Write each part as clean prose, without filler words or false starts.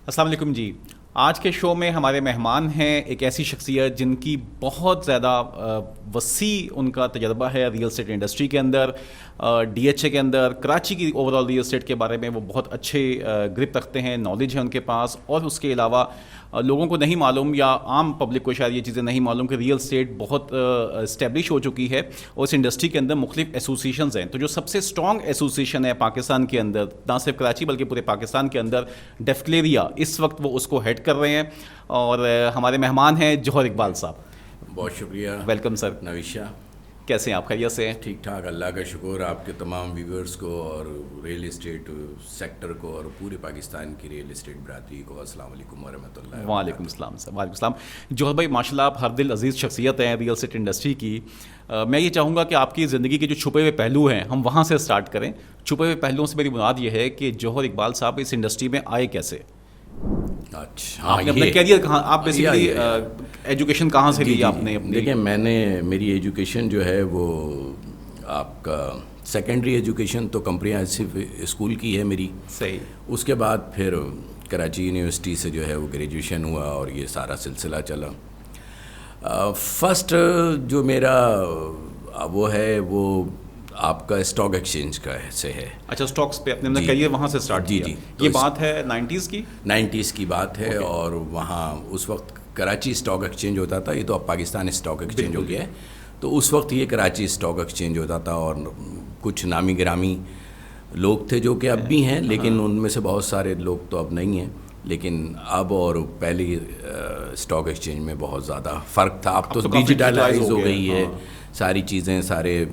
السلام علیکم جی. آج کے شو میں ہمارے مہمان ہیں ایک ایسی شخصیت جن کی بہت زیادہ وسیع ان کا تجربہ ہے ریئل اسٹیٹ انڈسٹری کے اندر, ڈی ایچ اے کے اندر, کراچی کی اوور آل ریئل اسٹیٹ کے بارے میں وہ بہت اچھے گرپ رکھتے ہیں, نالج ہے ان کے پاس. اور اس کے علاوہ لوگوں کو نہیں معلوم یا عام پبلک کو شاید یہ چیزیں نہیں معلوم کہ ریئل اسٹیٹ بہت اسٹیبلش ہو چکی ہے اور اس انڈسٹری کے اندر مختلف ایسوسیشنز ہیں. تو جو سب سے اسٹرانگ ایسوسیشن ہے پاکستان کے اندر, نہ صرف کراچی بلکہ پورے پاکستان کے اندر, ڈیفکلیریا, اس وقت وہ اس کو ہیڈ کر رہے ہیں اور ہمارے مہمان ہیں جوہر اقبال صاحب. بہت شکریہ. Welcome sir. نویشہ, کیسے ہیں آپ؟ خیریت سے ہیں؟ ٹھیک ٹھاک, اللہ کا شکر. آپ کے تمام ویورز کو اور ریئل اسٹیٹ سیکٹر کو اور پورے پاکستان کی ریئل اسٹیٹ برادری کو السلام علیکم ورحمۃ اللہ. وعلیکم السلام سر. وعلیکم السلام. جوہر بھائی ماشاء اللہ آپ ہر دل عزیز شخصیت ہیں ریئل اسٹیٹ انڈسٹری کی. میں یہ چاہوں گا کہ آپ کی زندگی کے جو چھپے ہوئے پہلو ہیں ہم وہاں سے اسٹارٹ کریں. چھپے ہوئے پہلوؤں سے میری بنیاد یہ ہے کہ جوہر اقبال صاحب اس انڈسٹری میں آئے کیسے؟ اچھا, آپ نے اپنا کیریئر کہاں, آپ بیسیکلی ایجوکیشن کہاں سے لی آپ نے اپنی؟ دیکھیں, میں نے میری ایجوکیشن جو ہے وہ آپ کا سیکنڈری ایجوکیشن تو کمپریہنسو اسکول کی ہے میری. صحیح. اس کے بعد پھر کراچی یونیورسٹی سے جو ہے وہ گریجویشن ہوا اور یہ سارا سلسلہ چلا. فرسٹ جو میرا وہ ہے وہ آپ کا اسٹاک ایکسچینج کا سے ہے. اچھا, اسٹاکس پہ اپنے کیریئر وہاں سے اسٹارٹ کیا. یہ بات ہے 90s کی؟ 90s کی بات ہے. اور وہاں اس وقت کراچی اسٹاک ایکسچینج ہوتا تھا, یہ تو اب پاکستان اسٹاک ایکسچینج ہو گیا ہے. تو اس وقت یہ کراچی اسٹاک ایکسچینج ہوتا تھا اور کچھ نامی گرامی لوگ تھے جو کہ اب بھی ہیں, لیکن ان میں سے بہت سارے لوگ تو اب نہیں ہیں. لیکن اب اور پہلی اسٹاک ایکسچینج میں بہت زیادہ فرق تھا. اب تو ڈیجیٹلائز ہو گئی ہے ساری چیزیں, سارے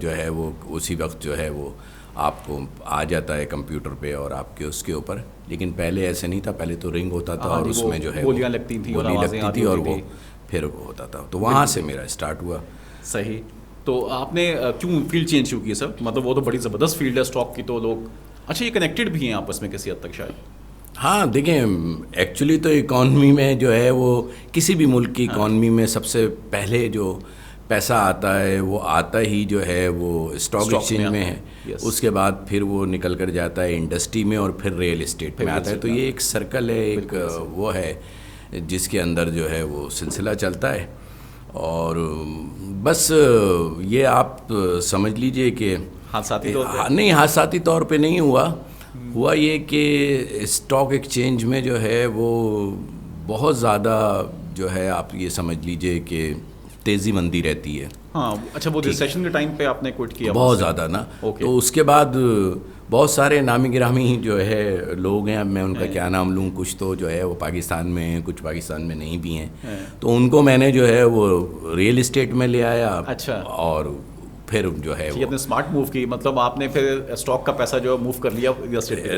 جو ہے وہ اسی وقت جو ہے وہ آپ کو آ جاتا ہے کمپیوٹر پہ اور آپ کے اس کے اوپر. لیکن پہلے ایسے نہیں تھا, پہلے تو رنگ ہوتا تھا اور اس میں جو ہے گولیاں لگتی تھیں اور وہ پھر ہوتا تھا. تو وہاں سے میرا اسٹارٹ ہوا. صحیح. تو آپ نے کیوں فیلڈ چینج کیوں کی سر؟ مطلب وہ تو بڑی زبردست فیلڈ ہے اسٹاک کی, تو لوگ اچھا یہ کنیکٹڈ بھی ہیں آپس میں کسی حد تک شاید. ہاں دیکھیں, ایکچولی تو اکانومی میں جو ہے وہ کسی بھی ملک کی اکانومی میں سب سے پہلے جو پیسہ آتا ہے وہ آتا ہی جو ہے وہ اسٹاک ایکسچینج میں ہے. اس کے بعد پھر وہ نکل کر جاتا ہے انڈسٹری میں اور پھر ریئل اسٹیٹ میں آتا ہے. تو یہ ایک سرکل ہے, ایک وہ ہے جس کے اندر جو ہے وہ سلسلہ چلتا ہے. اور بس یہ آپ سمجھ لیجئے کہ حادثاتی طور پہ نہیں, حادثاتی طور پہ نہیں ہوا یہ کہ اسٹاک ایکسچینج میں جو ہے وہ بہت زیادہ جو ہے آپ یہ سمجھ لیجئے کہ تیزی مندی رہتی ہے. ہاں. اچھا, وہ ریسیشن کے ٹائم پہ آپ نے کوئٹ کیا بہت زیادہ نا. تو اس کے بعد بہت سارے نامی گرامی جو ہے لوگ ہیں, اب میں ان کا کیا نام لوں, کچھ تو جو ہے وہ پاکستان میں ہیں, کچھ پاکستان میں نہیں بھی ہیں. تو ان کو میں نے جو ہے وہ ریئل اسٹیٹ میں لے آیا. اچھا. اور پھر جو ہے وہ اسمارٹ موو کی, مطلب آپ نے پھر اسٹاک کا پیسہ جو موو کر لیا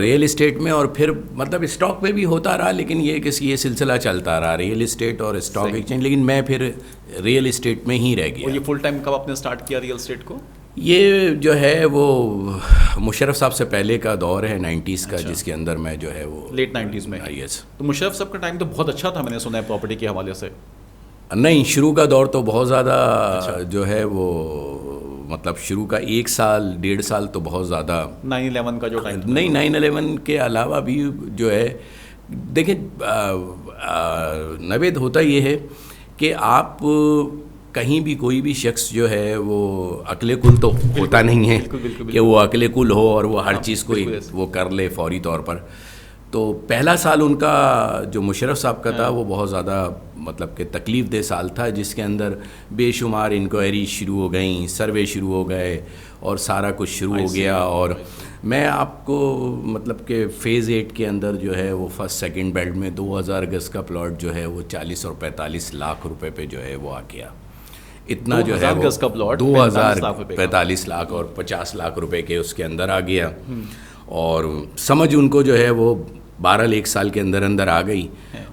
ریئل اسٹیٹ میں. اور پھر مطلب اسٹاک پہ بھی ہوتا رہا, لیکن یہ سلسلہ چلتا رہا ریئل اسٹیٹ اور اسٹاک ایکسچینج. لیکن میں پھر ریئل اسٹیٹ میں ہی رہ گیا. اور یہ فل ٹائم کب آپ نے اسٹارٹ کیا ریئل اسٹیٹ کو؟ یہ جو ہے وہ مشرف صاحب سے پہلے کا دور ہے 90s کا, جس کے اندر میں جو ہے وہ لیٹ 90s میں. یس. تو مشرف صاحب کا ٹائم تو بہت اچھا تھا, میں نے سنا ہے پراپرٹی کے حوالے سے. نہیں, شروع کا دور تو بہت زیادہ جو ہے وہ مطلب شروع کا 1 سال 1.5 سال تو بہت زیادہ 9/11 کا جو ٹائم نہیں, 9/11 کے علاوہ بھی جو ہے دیکھیں نوید, ہوتا یہ ہے کہ آپ کہیں بھی کوئی بھی شخص جو ہے وہ عقل کل تو ہوتا نہیں ہے کہ وہ عقل کل ہو اور وہ ہر چیز کو وہ کر لے فوری طور پر. تو پہلا سال ان کا جو مشرف صاحب کا تھا وہ بہت زیادہ مطلب کہ تکلیف دہ سال تھا, جس کے اندر بے شمار انکوائری شروع ہو گئیں, سروے شروع ہو گئے اور سارا کچھ شروع ہو گیا. اور میں آپ کو مطلب کہ فیز 8 کے اندر جو ہے وہ فرسٹ سیکنڈ بیلٹ میں 2000 گز کا پلاٹ جو ہے وہ 40 اور 45 لاکھ روپے پہ جو ہے وہ آ گیا. اتنا جو ہے 2045 لاکھ اور 50 لاکھ روپے کے اس کے اندر آ گیا. اور سمجھ ان کو جو ہے وہ 1 سال کے اندر آ گئی.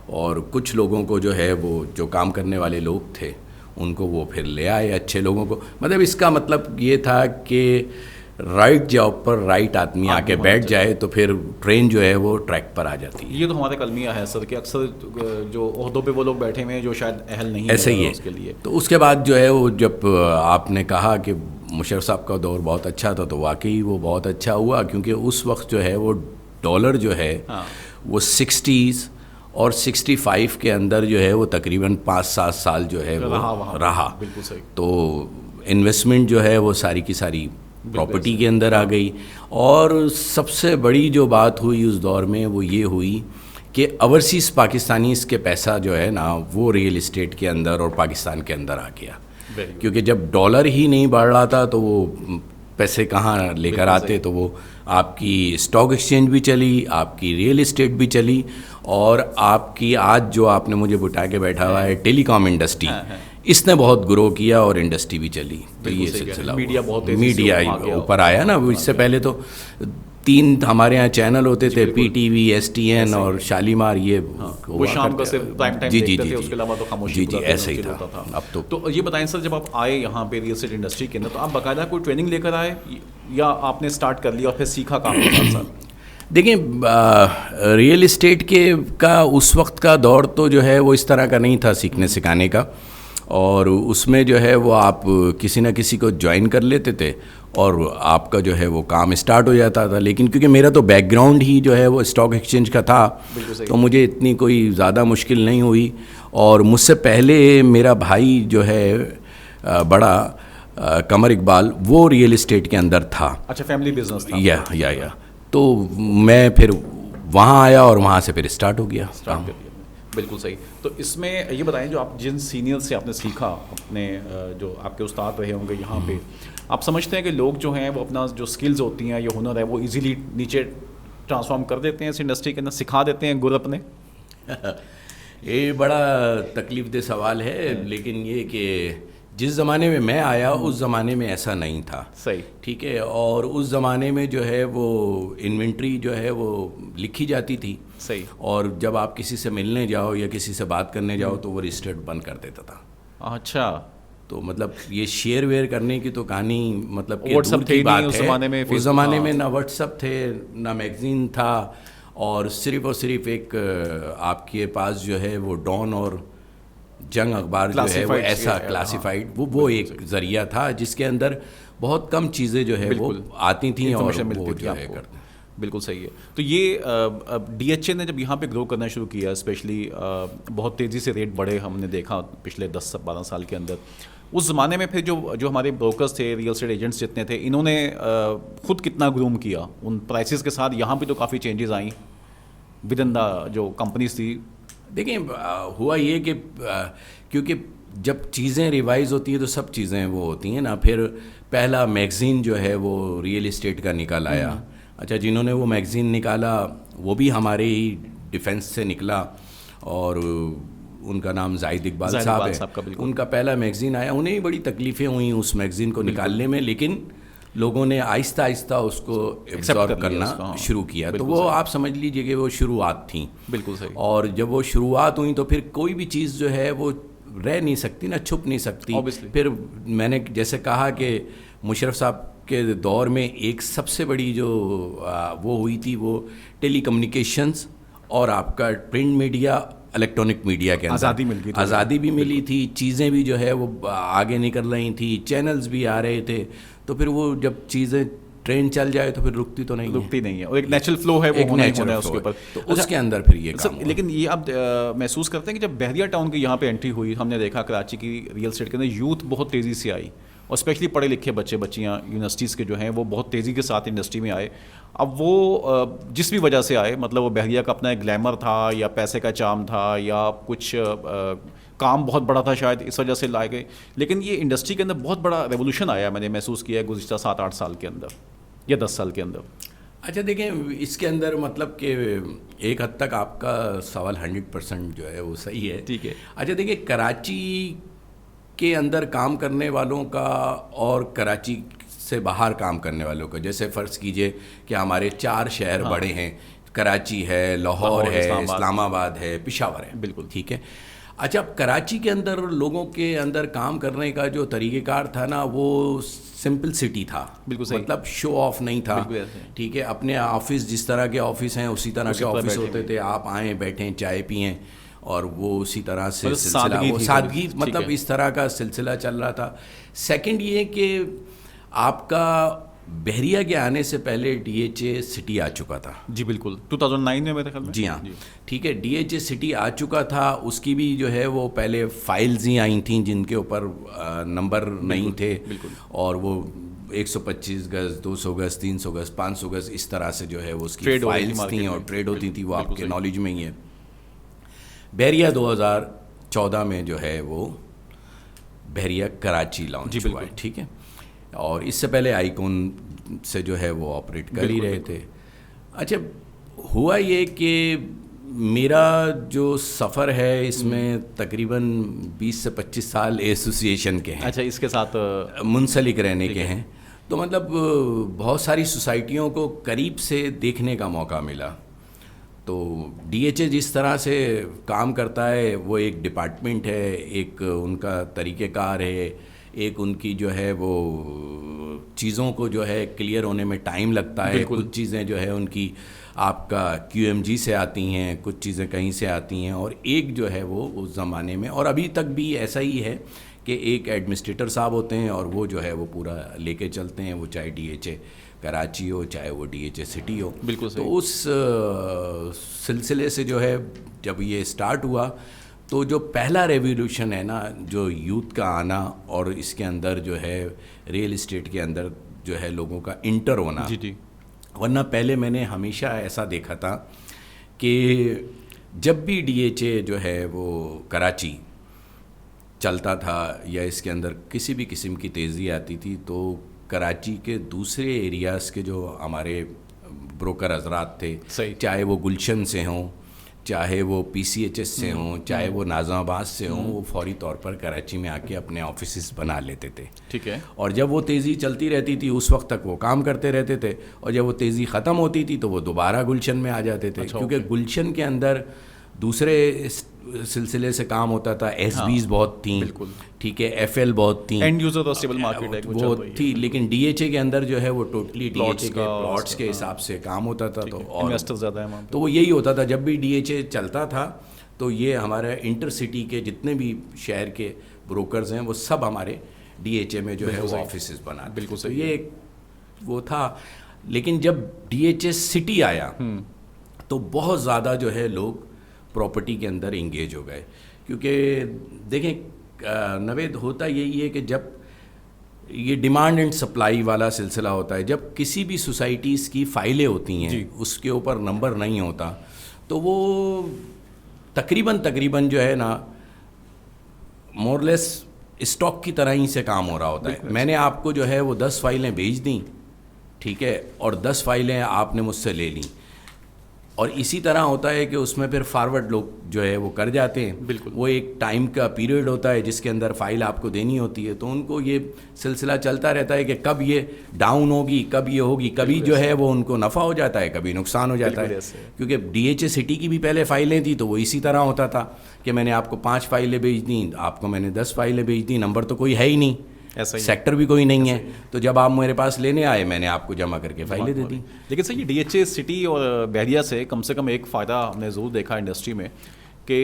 اور کچھ لوگوں کو جو ہے وہ جو کام کرنے والے لوگ تھے ان کو وہ پھر لے آئے, اچھے لوگوں کو. مطلب اس کا مطلب یہ تھا کہ رائٹ جاب پر رائٹ آدمی آ کے بیٹھ جائے تو پھر ٹرین جو ہے وہ ٹریک پر آ جاتی ہے. یہ تو ہمارا کلمیہ ہے سر کہ اکثر جو عہدوں پہ وہ لوگ بیٹھے ہوئے ہیں جو شاید اہل نہیں ایسے ہی ہے اس کے لیے. تو اس کے بعد جو ہے وہ جب آپ نے کہا کہ مشرف صاحب کا دور بہت اچھا تھا, تو واقعی وہ بہت اچھا ہوا, کیونکہ اس وقت جو ہے وہ ڈالر جو ہے وہ 60s اور 65 کے اندر جو ہے وہ تقریباً 5-7 سال جو ہے وہ رہا. بالکل صحیح. تو انویسٹمنٹ جو ہے وہ ساری کی ساری پراپرٹی کے اندر آ گئی. اور سب سے بڑی جو بات ہوئی اس دور میں وہ یہ ہوئی کہ اوورسیز پاکستانیز کے پیسہ جو ہے نا وہ ریئل اسٹیٹ کے اندر اور پاکستان کے اندر آ گیا. کیونکہ جب ڈالر ہی نہیں بڑھ رہا تھا تو وہ پیسے کہاں لے کر آتے. تو وہ آپ کی اسٹاک ایکسچینج بھی چلی, آپ کی ریئل اسٹیٹ بھی چلی, اور آپ کی آج جو آپ نے مجھے بٹا کے بیٹھا ہوا ہے ٹیلی کام انڈسٹری, اس نے بہت گرو کیا اور انڈسٹری بھی چلی. تو یہ سلسلہ میڈیا اوپر آیا نا. اس سے پہلے تو 3 ہمارے یہاں چینل ہوتے تھے, P T V, S T N اور شالیمار. یہ وہ شام کا صرف پرائم ٹائم دیکھتے تھے, اس کے علاوہ تو خاموشی. جی ایسا ہی تھا. اب تو یہ بتائیں سر, جب آپ آئے یہاں پہ ریئل اسٹیٹ انڈسٹری کے اندر تو آپ باقاعدہ کوئی ٹریننگ لے کر آئے یا آپ نے اسٹارٹ کر لیا اور پھر سیکھا کام کے ساتھ ساتھ؟ دیکھیں, ریئل اسٹیٹ کا اس وقت کا دور تو جو ہے وہ اس طرح کا نہیں تھا سیکھنے سکھانے کا, اور اس میں جو ہے وہ آپ کسی نہ کسی کو جوائن کر لیتے تھے اور آپ کا جو ہے وہ کام اسٹارٹ ہو جاتا تھا. لیکن کیونکہ میرا تو بیک گراؤنڈ ہی جو ہے وہ اسٹاک ایکسچینج کا تھا, تو مجھے اتنی کوئی زیادہ مشکل نہیں ہوئی. اور مجھ سے پہلے میرا بھائی جو ہے بڑا قمر اقبال, وہ ریئل اسٹیٹ کے اندر تھا. اچھا, فیملی بزنس تھا. یا تو میں پھر وہاں آیا اور وہاں سے پھر اسٹارٹ ہو گیا. بالکل صحیح. تو اس میں یہ بتائیں, جو آپ جن سینئر سے آپ نے سیکھا, اپنے جو آپ کے استاد رہے ہوں گے یہاں پہ, آپ سمجھتے ہیں کہ لوگ جو ہیں وہ اپنا جو سکلز ہوتی ہیں یا ہنر ہے وہ ایزیلی نیچے ٹرانسفارم کر دیتے ہیں اس انڈسٹری کے اندر, سکھا دیتے ہیں گر اپنے؟ یہ بڑا تکلیف دہ سوال ہے, لیکن یہ کہ جس زمانے میں میں آیا اس زمانے میں ایسا نہیں تھا. صحیح, ٹھیک ہے. اور اس زمانے میں جو ہے وہ انوینٹری جو ہے وہ لکھی جاتی تھی. صحیح. اور جب آپ کسی سے ملنے جاؤ یا کسی سے بات کرنے جاؤ تو وہ رجسٹرڈ بند کر دیتا تھا. اچھا. تو مطلب یہ شیئر ویئر کرنے کی تو کہانی مطلب کہ واٹس ایپ تھے بات نہیں اس ہے. زمانے میں. اس زمانے میں نہ واٹس ایپ تھے نہ میگزین تھا, اور صرف ایک آپ کے پاس جو ہے وہ ڈان اور جنگ اخبار جو ہے وہ ایسا کلاسیفائڈ, وہ ایک ذریعہ تھا جس کے اندر بہت کم چیزیں جو ہے وہ آتی تھیں اور وہ جو ہے کرتے. بالکل صحیح ہے. تو یہ ڈی ایچ اے نے جب یہاں پہ گرو کرنا شروع کیا, اسپیشلی بہت تیزی سے ریٹ بڑھے, ہم نے دیکھا پچھلے 10-12 سال کے اندر. اس زمانے میں پھر جو ہمارے بروکرز تھے, ریئل اسٹیٹ ایجنٹس جتنے تھے, انہوں نے خود کتنا گروم کیا ان پرائسز کے ساتھ؟ یہاں پہ تو کافی چینجز آئیں ود ان دا جو کمپنیز تھی. دیکھیں, ہوا یہ کہ کیونکہ جب چیزیں ریوائز ہوتی ہیں تو سب چیزیں وہ ہوتی ہیں نا. پھر پہلا میگزین جو ہے وہ ریئل اسٹیٹ کا نکل آیا. اچھا, جنہوں نے وہ میگزین نکالا وہ بھی ہمارے ہی ڈیفینس سے نکلا, اور ان کا نام زاہد اقبال صاحب ہے. ان کا پہلا میگزین آیا, انہیں بڑی تکلیفیں ہوئیں اس میگزین کو نکالنے میں, لیکن لوگوں نے آہستہ آہستہ اس کو ایبزارب کرنا شروع کیا. تو وہ آپ سمجھ لیجئے کہ وہ شروعات تھیں. بالکل صحیح. اور جب وہ شروعات ہوئیں تو پھر کوئی بھی چیز جو ہے وہ رہ نہیں سکتی نا, چھپ نہیں سکتی. پھر میں نے جیسے کہا کہ مشرف صاحب کے دور میں ایک سب سے بڑی جو وہ ہوئی تھی وہ ٹیلی کمیونیکیشنز اور آپ کا پرنٹ میڈیا, الیکٹرانک میڈیا کے اندر آزادی بھی ملی تھی, چیزیں بھی جو ہے وہ آگے نکل رہی تھیں, چینلز بھی آ رہے تھے. تو پھر وہ جب چیزیں ٹرین چل جائے تو پھر رکتی نہیں ہے, اور ایک نیچرل فلو ہے وہ ہونا ہے اس کے اوپر. تو اس کے اندر پھر یہ کام. لیکن یہ آپ محسوس کرتے ہیں کہ جب بحریہ ٹاؤن کی یہاں پہ انٹری ہوئی, ہم نے دیکھا کراچی کی ریئل اسٹیٹ کے اندر یوتھ بہت تیزی سے آئی, اور اسپیشلی پڑھے لکھے بچے بچیاں یونیورسٹیز کے جو ہیں وہ بہت تیزی کے ساتھ انڈسٹری میں آئے. اب وہ جس بھی وجہ سے آئے, مطلب وہ بحریہ کا اپنا ایک گلیمر تھا یا پیسے کا چام تھا یا کچھ کام بہت بڑا تھا شاید, اس وجہ سے لائے گئے. لیکن یہ انڈسٹری کے اندر بہت بڑا ریولوشن آیا, میں نے محسوس کیا ہے گزشتہ 7-8 سال کے اندر یا 10 سال کے اندر. اچھا دیکھیں, اس کے اندر مطلب کہ ایک حد تک آپ کا سوال 100% جو ہے وہ صحیح ہے. ٹھیک ہے. اچھا دیکھیں, کراچی کے اندر کام کرنے والوں کا اور کراچی سے باہر کام کرنے والوں کا, جیسے فرض کیجئے کہ ہمارے 4 شہر بڑے ہیں, کراچی ہے, لاہور ہے, اسلام آباد ہے, پشاور ہے. بالکل ٹھیک ہے. اچھا, اب کراچی کے اندر لوگوں کے اندر کام کرنے کا جو طریقہ کار تھا نا وہ سمپل سٹی تھا. بالکل, مطلب شو آف نہیں تھا. ٹھیک ہے. اپنے آفس جس طرح کے آفس ہیں اسی طرح کے آفس ہوتے تھے, آپ آئیں بیٹھیں چائے پئیں, اور وہ اسی طرح سے سلسلہ, وہ سادگی, مطلب اس طرح کا سلسلہ چل رہا تھا. سیکنڈ یہ کہ آپ کا بحریہ کے آنے سے پہلے ڈی ایچ اے سٹی آ چکا تھا. جی بالکل 2009 میں میرے خیال میں. جی ہاں ٹھیک ہے, ڈی ایچ اے سٹی آ چکا تھا. اس کی بھی جو ہے وہ پہلے فائلز ہی آئی تھیں جن کے اوپر نمبر نہیں تھے, اور وہ 125 گز 200 گز 300 گز 500 گز اس طرح سے جو ہے وہ اس کی فائلز تھیں اور ٹریڈ ہوتی تھی. وہ آپ کے نالج میں ہی ہے. بحریہ 2014 میں جو ہے وہ بحریہ کراچی لانچ ہوا ہے. ٹھیک ہے, اور اس سے پہلے آئیکون سے جو ہے وہ آپریٹ کر ہی رہے تھے. اچھا ہوا یہ کہ میرا جو سفر ہے اس میں تقریباً 20 سے 25 سال ایسوسیشن کے ہیں. اچھا, اس کے ساتھ منسلک رہنے کے ہیں. تو مطلب بہت ساری سوسائٹیوں کو قریب سے دیکھنے کا موقع ملا. تو ڈی ایچ اے جس طرح سے کام کرتا ہے وہ ایک ڈپارٹمنٹ ہے, ایک ان کا طریقہ کار ہے, ایک ان کی جو ہے وہ چیزوں کو جو ہے کلیئر ہونے میں ٹائم لگتا ہے. کچھ چیزیں جو ہے ان کی آپ کا کیو ایم جی سے آتی ہیں, کچھ چیزیں کہیں سے آتی ہیں, اور ایک جو ہے وہ اس زمانے میں اور ابھی تک بھی ایسا ہی ہے کہ ایک ایڈمنسٹریٹر صاحب ہوتے ہیں اور وہ جو ہے وہ پورا لے کے چلتے ہیں, وہ چاہے ڈی ایچ اے کراچی ہو چاہے وہ ڈی ایچ اے سٹی ہو. بالکل صحیح. تو اس سلسلے سے جو ہے جب یہ اسٹارٹ ہوا تو جو پہلا ریولیوشن ہے نا, جو یوتھ کا آنا اور اس کے اندر جو ہے ریئل اسٹیٹ کے اندر جو ہے لوگوں کا انٹر ہونا. جی. ورنہ پہلے میں نے ہمیشہ ایسا دیکھا تھا کہ جب بھی ڈی ایچ اے جو ہے وہ کراچی چلتا تھا یا اس کے اندر کسی بھی قسم کی تیزی آتی تھی تو کراچی کے دوسرے ایریاز کے جو ہمارے بروکر حضرات تھے, چاہے وہ گلشن سے ہوں, چاہے وہ پی سی ایچ ایس سے ہوں, چاہے وہ ناظم آباد سے ہوں, وہ فوری طور پر کراچی میں آ کے اپنے آفیسز بنا لیتے تھے. ٹھیک ہے. اور جب وہ تیزی چلتی رہتی تھی اس وقت تک وہ کام کرتے رہتے تھے, اور جب وہ تیزی ختم ہوتی تھی تو وہ دوبارہ گلشن میں آ جاتے تھے. کیونکہ گلشن کے اندر دوسرے سلسلے سے کام ہوتا تھا, ایس بیز بہت تھیں, ٹھیک ہے, ایف ایل بہت تھیں, اینڈ یوزر اسٹیبل مارکیٹ ہے وہ تھی. لیکن ڈی ایچ اے کے اندر جو ہے وہ ٹوٹلی ڈی ایچ اے کے پلاٹس کے حساب سے کام ہوتا تھا. تو انویسٹر زیادہ ہیں وہاں. تو وہ یہی ہوتا تھا جب بھی ڈی ایچ اے چلتا تھا تو یہ ہمارا انٹر سٹی کے جتنے بھی شہر کے بروکرز ہیں وہ سب ہمارے ڈی ایچ اے میں جو ہے وہ آفیسز بنا. بالکل صحیح. یہ وہ تھا. لیکن جب ڈی ایچ اے سٹی آیا تو بہت زیادہ جو ہے لوگ پراپرٹی کے اندر انگیج ہو گئے. کیونکہ دیکھیں نوید, ہوتا یہی ہے کہ جب یہ ڈیمانڈ اینڈ سپلائی والا سلسلہ ہوتا ہے, جب کسی بھی سوسائٹیز کی فائلیں ہوتی ہیں اس کے اوپر نمبر نہیں ہوتا تو وہ تقریباً جو ہے نا مور لیس اسٹاک کی طرح ہی سے کام ہو رہا ہوتا ہے. میں نے آپ کو جو ہے وہ 10 فائلیں بھیج دیں, ٹھیک ہے, اور 10 فائلیں آپ نے مجھ سے لے لیں, اور اسی طرح ہوتا ہے کہ اس میں پھر فارورڈ لوگ جو ہے وہ کر جاتے ہیں. بالکل. وہ ایک ٹائم کا پیریڈ ہوتا ہے جس کے اندر فائل آپ کو دینی ہوتی ہے, تو ان کو یہ سلسلہ چلتا رہتا ہے کہ کب یہ ڈاؤن ہوگی, کب یہ ہوگی, کبھی جو ہے وہ ان کو نفع ہو جاتا ہے, کبھی نقصان ہو جاتا ہے. کیونکہ ڈی ایچ اے سٹی کی بھی پہلے فائلیں تھیں تو وہ اسی طرح ہوتا تھا کہ میں نے آپ کو 5 فائلیں بھیج دیں, آپ کو میں نے 10 فائلیں بھیج دیں, نمبر تو کوئی ہے ہی نہیں, سیکٹر بھی کوئی نہیں ہے. تو جب آپ میرے پاس لینے آئے میں نے آپ کو جمع کر کے فائلیں دے دی. لیکن سر یہ ڈی ایچ اے سٹی اور بحریہ سے کم ایک فائدہ ہم نے ضرور دیکھا انڈسٹری میں کہ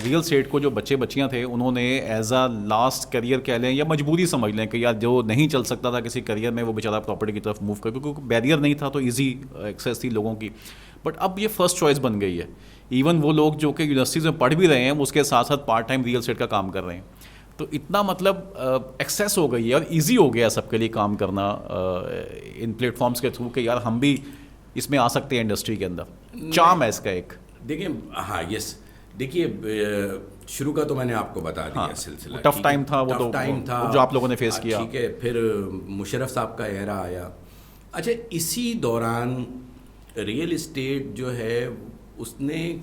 ریئل اسٹیٹ کو جو بچیاں تھے انہوں نے ایز اے لاسٹ کریئر کہہ لیں یا مجبوری سمجھ لیں کہ یار جو نہیں چل سکتا تھا کسی کریئر میں وہ بیچارہ پراپرٹی کی طرف موو کر, کیونکہ بیریئر نہیں تھا تو ایزی ایکسیس تھی لوگوں کی. بٹ اب یہ فرسٹ چوائس بن گئی ہے. ایون وہ لوگ جو کہ یونیورسٹیز میں پڑھ بھی رہے ہیں اس کے ساتھ ساتھ پارٹ ٹائم ریئل اسٹیٹ کا کام کر رہے ہیں. تو اتنا مطلب ایکسیس ہو گئی ہے اور ایزی ہو گیا سب کے لیے کام کرنا ان پلیٹ فارمس کے تھرو کہ یار ہم بھی اس میں آ سکتے ہیں انڈسٹری کے اندر. چارم ہے اس کا ایک. دیکھیں ہاں یس, دیکھیے شروع کا تو میں نے آپ کو بتا دیا سلسلہ. ٹف ٹائم تھا وہ, تو ٹائم تھا جو آپ لوگوں نے فیس کیا. ٹھیک ہے, پھر مشرف صاحب کا ایرا آیا. اچھا اسی دوران ریئل اسٹیٹ جو ہے اس نے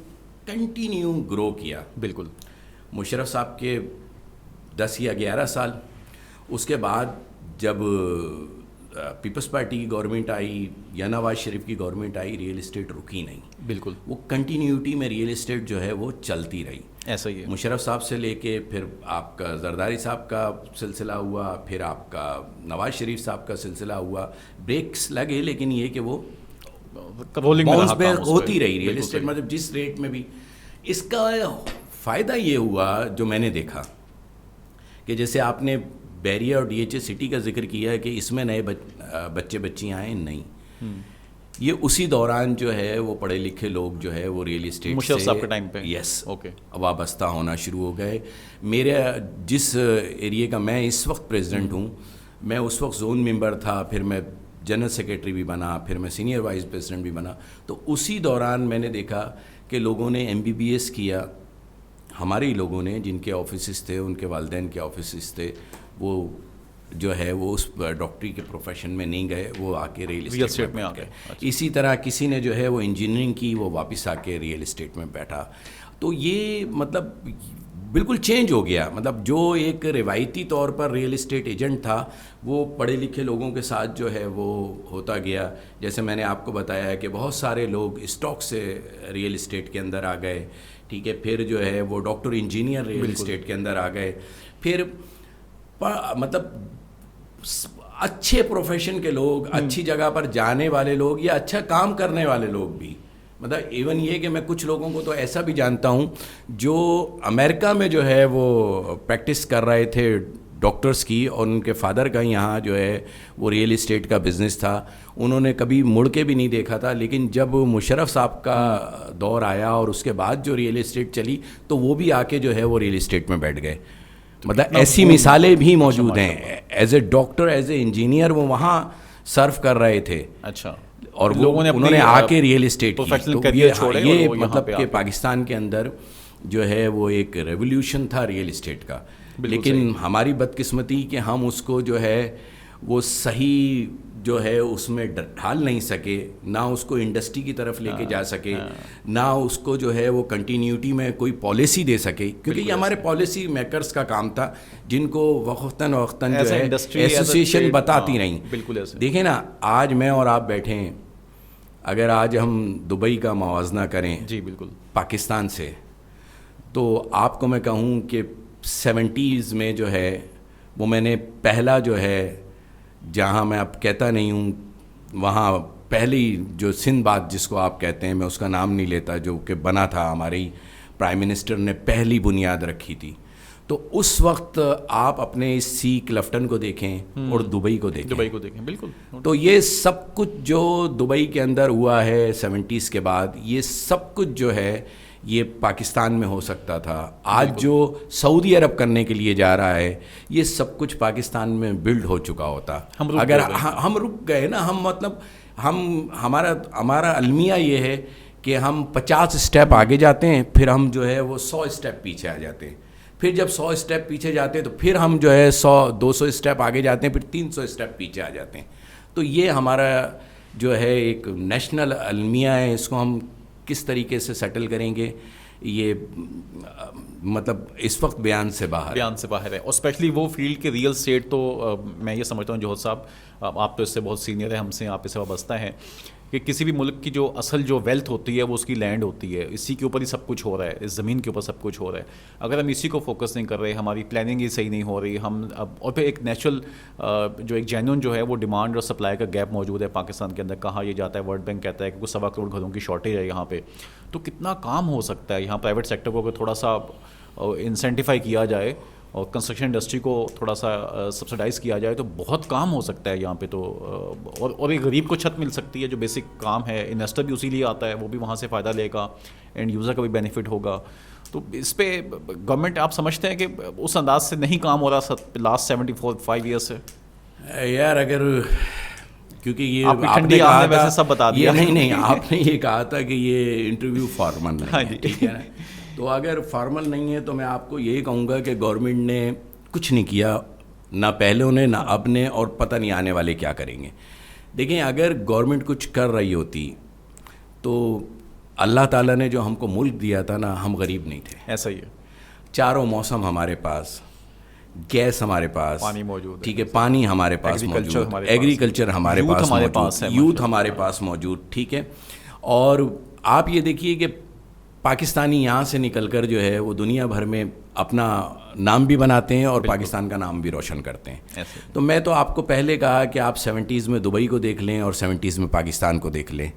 کنٹینیو گرو کیا. بالکل. مشرف صاحب کے 10 یا 11 سال, اس کے بعد جب پیپلز پارٹی کی گورنمنٹ آئی یا نواز شریف کی گورنمنٹ آئی, ریئل اسٹیٹ رکی نہیں. بالکل. وہ کنٹینیوٹی میں ریئل اسٹیٹ جو ہے وہ چلتی رہی. ایسا ہی ہے. مشرف صاحب سے لے کے پھر آپ کا زرداری صاحب کا سلسلہ ہوا, پھر آپ کا نواز شریف صاحب کا سلسلہ ہوا. بریکس لگے لیکن یہ کہ وہ باؤنس بیک ہوتی رہی ریئل اسٹیٹ. مطلب جس ریٹ میں بھی. اس کا فائدہ یہ ہوا جو میں نے دیکھا کہ جیسے آپ نے بیریا اور DHA سٹی کا ذکر کیا ہے کہ اس میں نئے بچے بچیاں آئیں نہیں, یہ اسی دوران جو ہے وہ پڑھے لکھے لوگ جو ہے وہ ریئل اسٹیٹ مشرف صاحب کے ٹائم پہ یس اوکے وابستہ ہونا شروع ہو گئے. میرے جس ایریے کا میں اس وقت پریزیڈنٹ ہوں, میں اس وقت زون ممبر تھا, پھر میں جنرل سیکریٹری بھی بنا, پھر میں سینئر وائس پریزیڈنٹ بھی بنا. تو اسی دوران میں نے دیکھا کہ لوگوں نے MBBS کیا, ہمارے ہی لوگوں نے, جن کے آفیسز تھے, ان کے والدین کے آفیسز تھے, وہ جو ہے وہ اس ڈاکٹری کے پروفیشن میں نہیں گئے, وہ آ کے ریئل اسٹیٹ میں آ گئے. اسی طرح کسی نے جو ہے وہ انجینئرنگ کی, وہ واپس آ کے ریئل اسٹیٹ میں بیٹھا. تو یہ مطلب بالکل چینج ہو گیا. مطلب جو ایک روایتی طور پر ریئل اسٹیٹ ایجنٹ تھا وہ پڑھے لکھے لوگوں کے ساتھ جو ہے وہ ہوتا گیا. جیسے میں نے آپ کو بتایا ہے کہ بہت سارے لوگ اسٹاک سے ریئل اسٹیٹ کے اندر آ گئے, ٹھیک ہے, پھر جو ہے وہ ڈاکٹر انجینئر ریئل اسٹیٹ کے اندر آ گئے, پھر مطلب اچھے پروفیشن کے لوگ, اچھی جگہ پر جانے والے لوگ, یا اچھا کام کرنے والے لوگ بھی. مطلب ایون یہ کہ میں کچھ لوگوں کو تو ایسا بھی جانتا ہوں جو امریکہ میں جو ہے وہ پریکٹس کر رہے تھے ڈاکٹرز کی, اور ان کے فادر کا یہاں جو ہے وہ ریئل اسٹیٹ کا بزنس تھا, انہوں نے کبھی مڑ کے بھی نہیں دیکھا تھا. لیکن جب مشرف صاحب کا دور آیا اور اس کے بعد جو ریئل اسٹیٹ چلی, تو وہ بھی آ کے جو ہے وہ ریئل اسٹیٹ میں بیٹھ گئے. مطلب ایسی مثالیں بھی موجود ہیں. As a doctor, as a engineer وہ وہاں سرو کر رہے تھے, اچھا, اور انہوں نے آ کے ریئل اسٹیٹ کی. یہ مطلب کہ پاکستان کے اندر جو ہے وہ ایک ریولیوشن تھا ریئل اسٹیٹ کا. لیکن ہماری بدقسمتی کہ ہم اس کو جو ہے وہ صحیح جو ہے اس میں ڈھال نہیں سکے, نہ اس کو انڈسٹری کی طرف لے کے جا سکے, نہ اس کو جو ہے وہ کنٹینیوٹی میں کوئی پالیسی دے سکے, کیونکہ یہ ہمارے پالیسی میکرز کا کام تھا, جن کو وقتاً وقتاً جو ہے ایسوسیشن بتاتی رہیں. دیکھیں نا, آج میں اور آپ بیٹھے ہیں, اگر آج ہم دبئی کا موازنہ کریں جی بالکل پاکستان سے, تو آپ کو میں کہوں کہ 70s میں جو ہے وہ میں نے پہلا جو ہے, جہاں میں اب کہتا نہیں ہوں, وہاں پہلی جو سندھ بات جس کو آپ کہتے ہیں, میں اس کا نام نہیں لیتا, جو کہ بنا تھا ہمارے ہی پرائم منسٹر نے پہلی بنیاد رکھی تھی. تو اس وقت آپ اپنے اس سی کلفٹن کو دیکھیں اور دبئی کو دیکھیں. بالکل. تو یہ سب کچھ جو دبئی کے اندر ہوا ہے 70s کے بعد, یہ سب کچھ جو ہے یہ پاکستان میں ہو سکتا تھا. آج جو سعودی عرب کرنے کے لیے جا رہا ہے, یہ سب کچھ پاکستان میں بلڈ ہو چکا ہوتا. اگر ہم رک گئے نا, ہم مطلب ہمارا المیہ یہ ہے کہ ہم 50 اسٹیپ آگے جاتے ہیں, پھر ہم جو ہے وہ 100 اسٹیپ پیچھے آ جاتے ہیں. پھر جب 100 اسٹیپ پیچھے جاتے ہیں تو پھر ہم جو ہے 100-200 اسٹیپ آگے جاتے ہیں, پھر 300 اسٹیپ پیچھے آ جاتے ہیں. تو یہ ہمارا جو ہے ایک نیشنل المیہ ہے, اس کو ہم کس طریقے سے سیٹل کریں گے, یہ مطلب اس وقت بیان سے باہر ہے. اور اسپیشلی وہ فیلڈ کے ریئل اسٹیٹ, تو میں یہ سمجھتا ہوں جوہر صاحب آپ تو اس سے بہت سینئر ہیں ہم سے, آپ اس سے وابستہ ہیں, کہ کسی بھی ملک کی جو اصل جو ویلتھ ہوتی ہے وہ اس کی لینڈ ہوتی ہے, اسی کے اوپر ہی سب کچھ ہو رہا ہے, اس زمین کے اوپر سب کچھ ہو رہا ہے. اگر ہم اسی کو فوکس نہیں کر رہے, ہماری پلاننگ ہی صحیح نہیں ہو رہی, ہم اور پھر ایک نیچرل جو ایک جینون جو ہے وہ ڈیمانڈ اور سپلائی کا گیپ موجود ہے پاکستان کے اندر. کہاں یہ جاتا ہے, ورلڈ بینک کہتا ہے کہ کچھ 1.25 کروڑ گھروں کی شارٹیج ہے یہاں پہ. تو کتنا کام ہو سکتا ہے یہاں پرائیویٹ سیکٹر کو اگر تھوڑا سا انسینٹیفائی کیا جائے اور کنسٹرکشن انڈسٹری کو تھوڑا سا سبسڈائز کیا جائے, تو بہت کام ہو سکتا ہے یہاں پہ. تو اور ایک غریب کو چھت مل سکتی ہے, جو بیسک کام ہے. انویسٹر بھی اسی لیے آتا ہے, وہ بھی وہاں سے فائدہ لے گا, اینڈ یوزر کا بھی بینیفٹ ہوگا. تو اس پہ گورنمنٹ آپ سمجھتے ہیں کہ اس انداز سے نہیں کام ہو رہا لاسٹ 74-5 ایئرس سے؟ یار اگر کیونکہ یہ آپ نے کہا ویسے سب بتا دیا, نہیں آپ نے یہ کہا تھا کہ یہ انٹرویو فارمل نہیں ہے, ٹھیک ہے نا. تو اگر فارمل نہیں ہے تو میں آپ کو یہی کہوں گا کہ گورنمنٹ نے کچھ نہیں کیا, نہ پہلے نے نہ اب نے, اور پتہ نہیں آنے والے کیا کریں گے. دیکھیں, اگر گورنمنٹ کچھ کر رہی ہوتی تو اللہ تعالیٰ نے جو ہم کو ملک دیا تھا نا, ہم غریب نہیں تھے. ایسا ہی ہے. چاروں موسم ہمارے پاس, گیس ہمارے پاس, پانی موجود, ٹھیک ہے, پانی ہمارے پاس موجود, ایگریکلچر ہمارے پاس موجود, یوتھ ہمارے پاس موجود, ٹھیک ہے. اور آپ یہ دیکھیے کہ پاکستانی یہاں سے نکل کر جو ہے وہ دنیا بھر میں اپنا نام بھی بناتے ہیں اور پاکستان کا نام بھی روشن کرتے ہیں. تو میں تو آپ کو پہلے کہا کہ آپ 70s میں دبئی کو دیکھ لیں اور 70s میں پاکستان کو دیکھ لیں,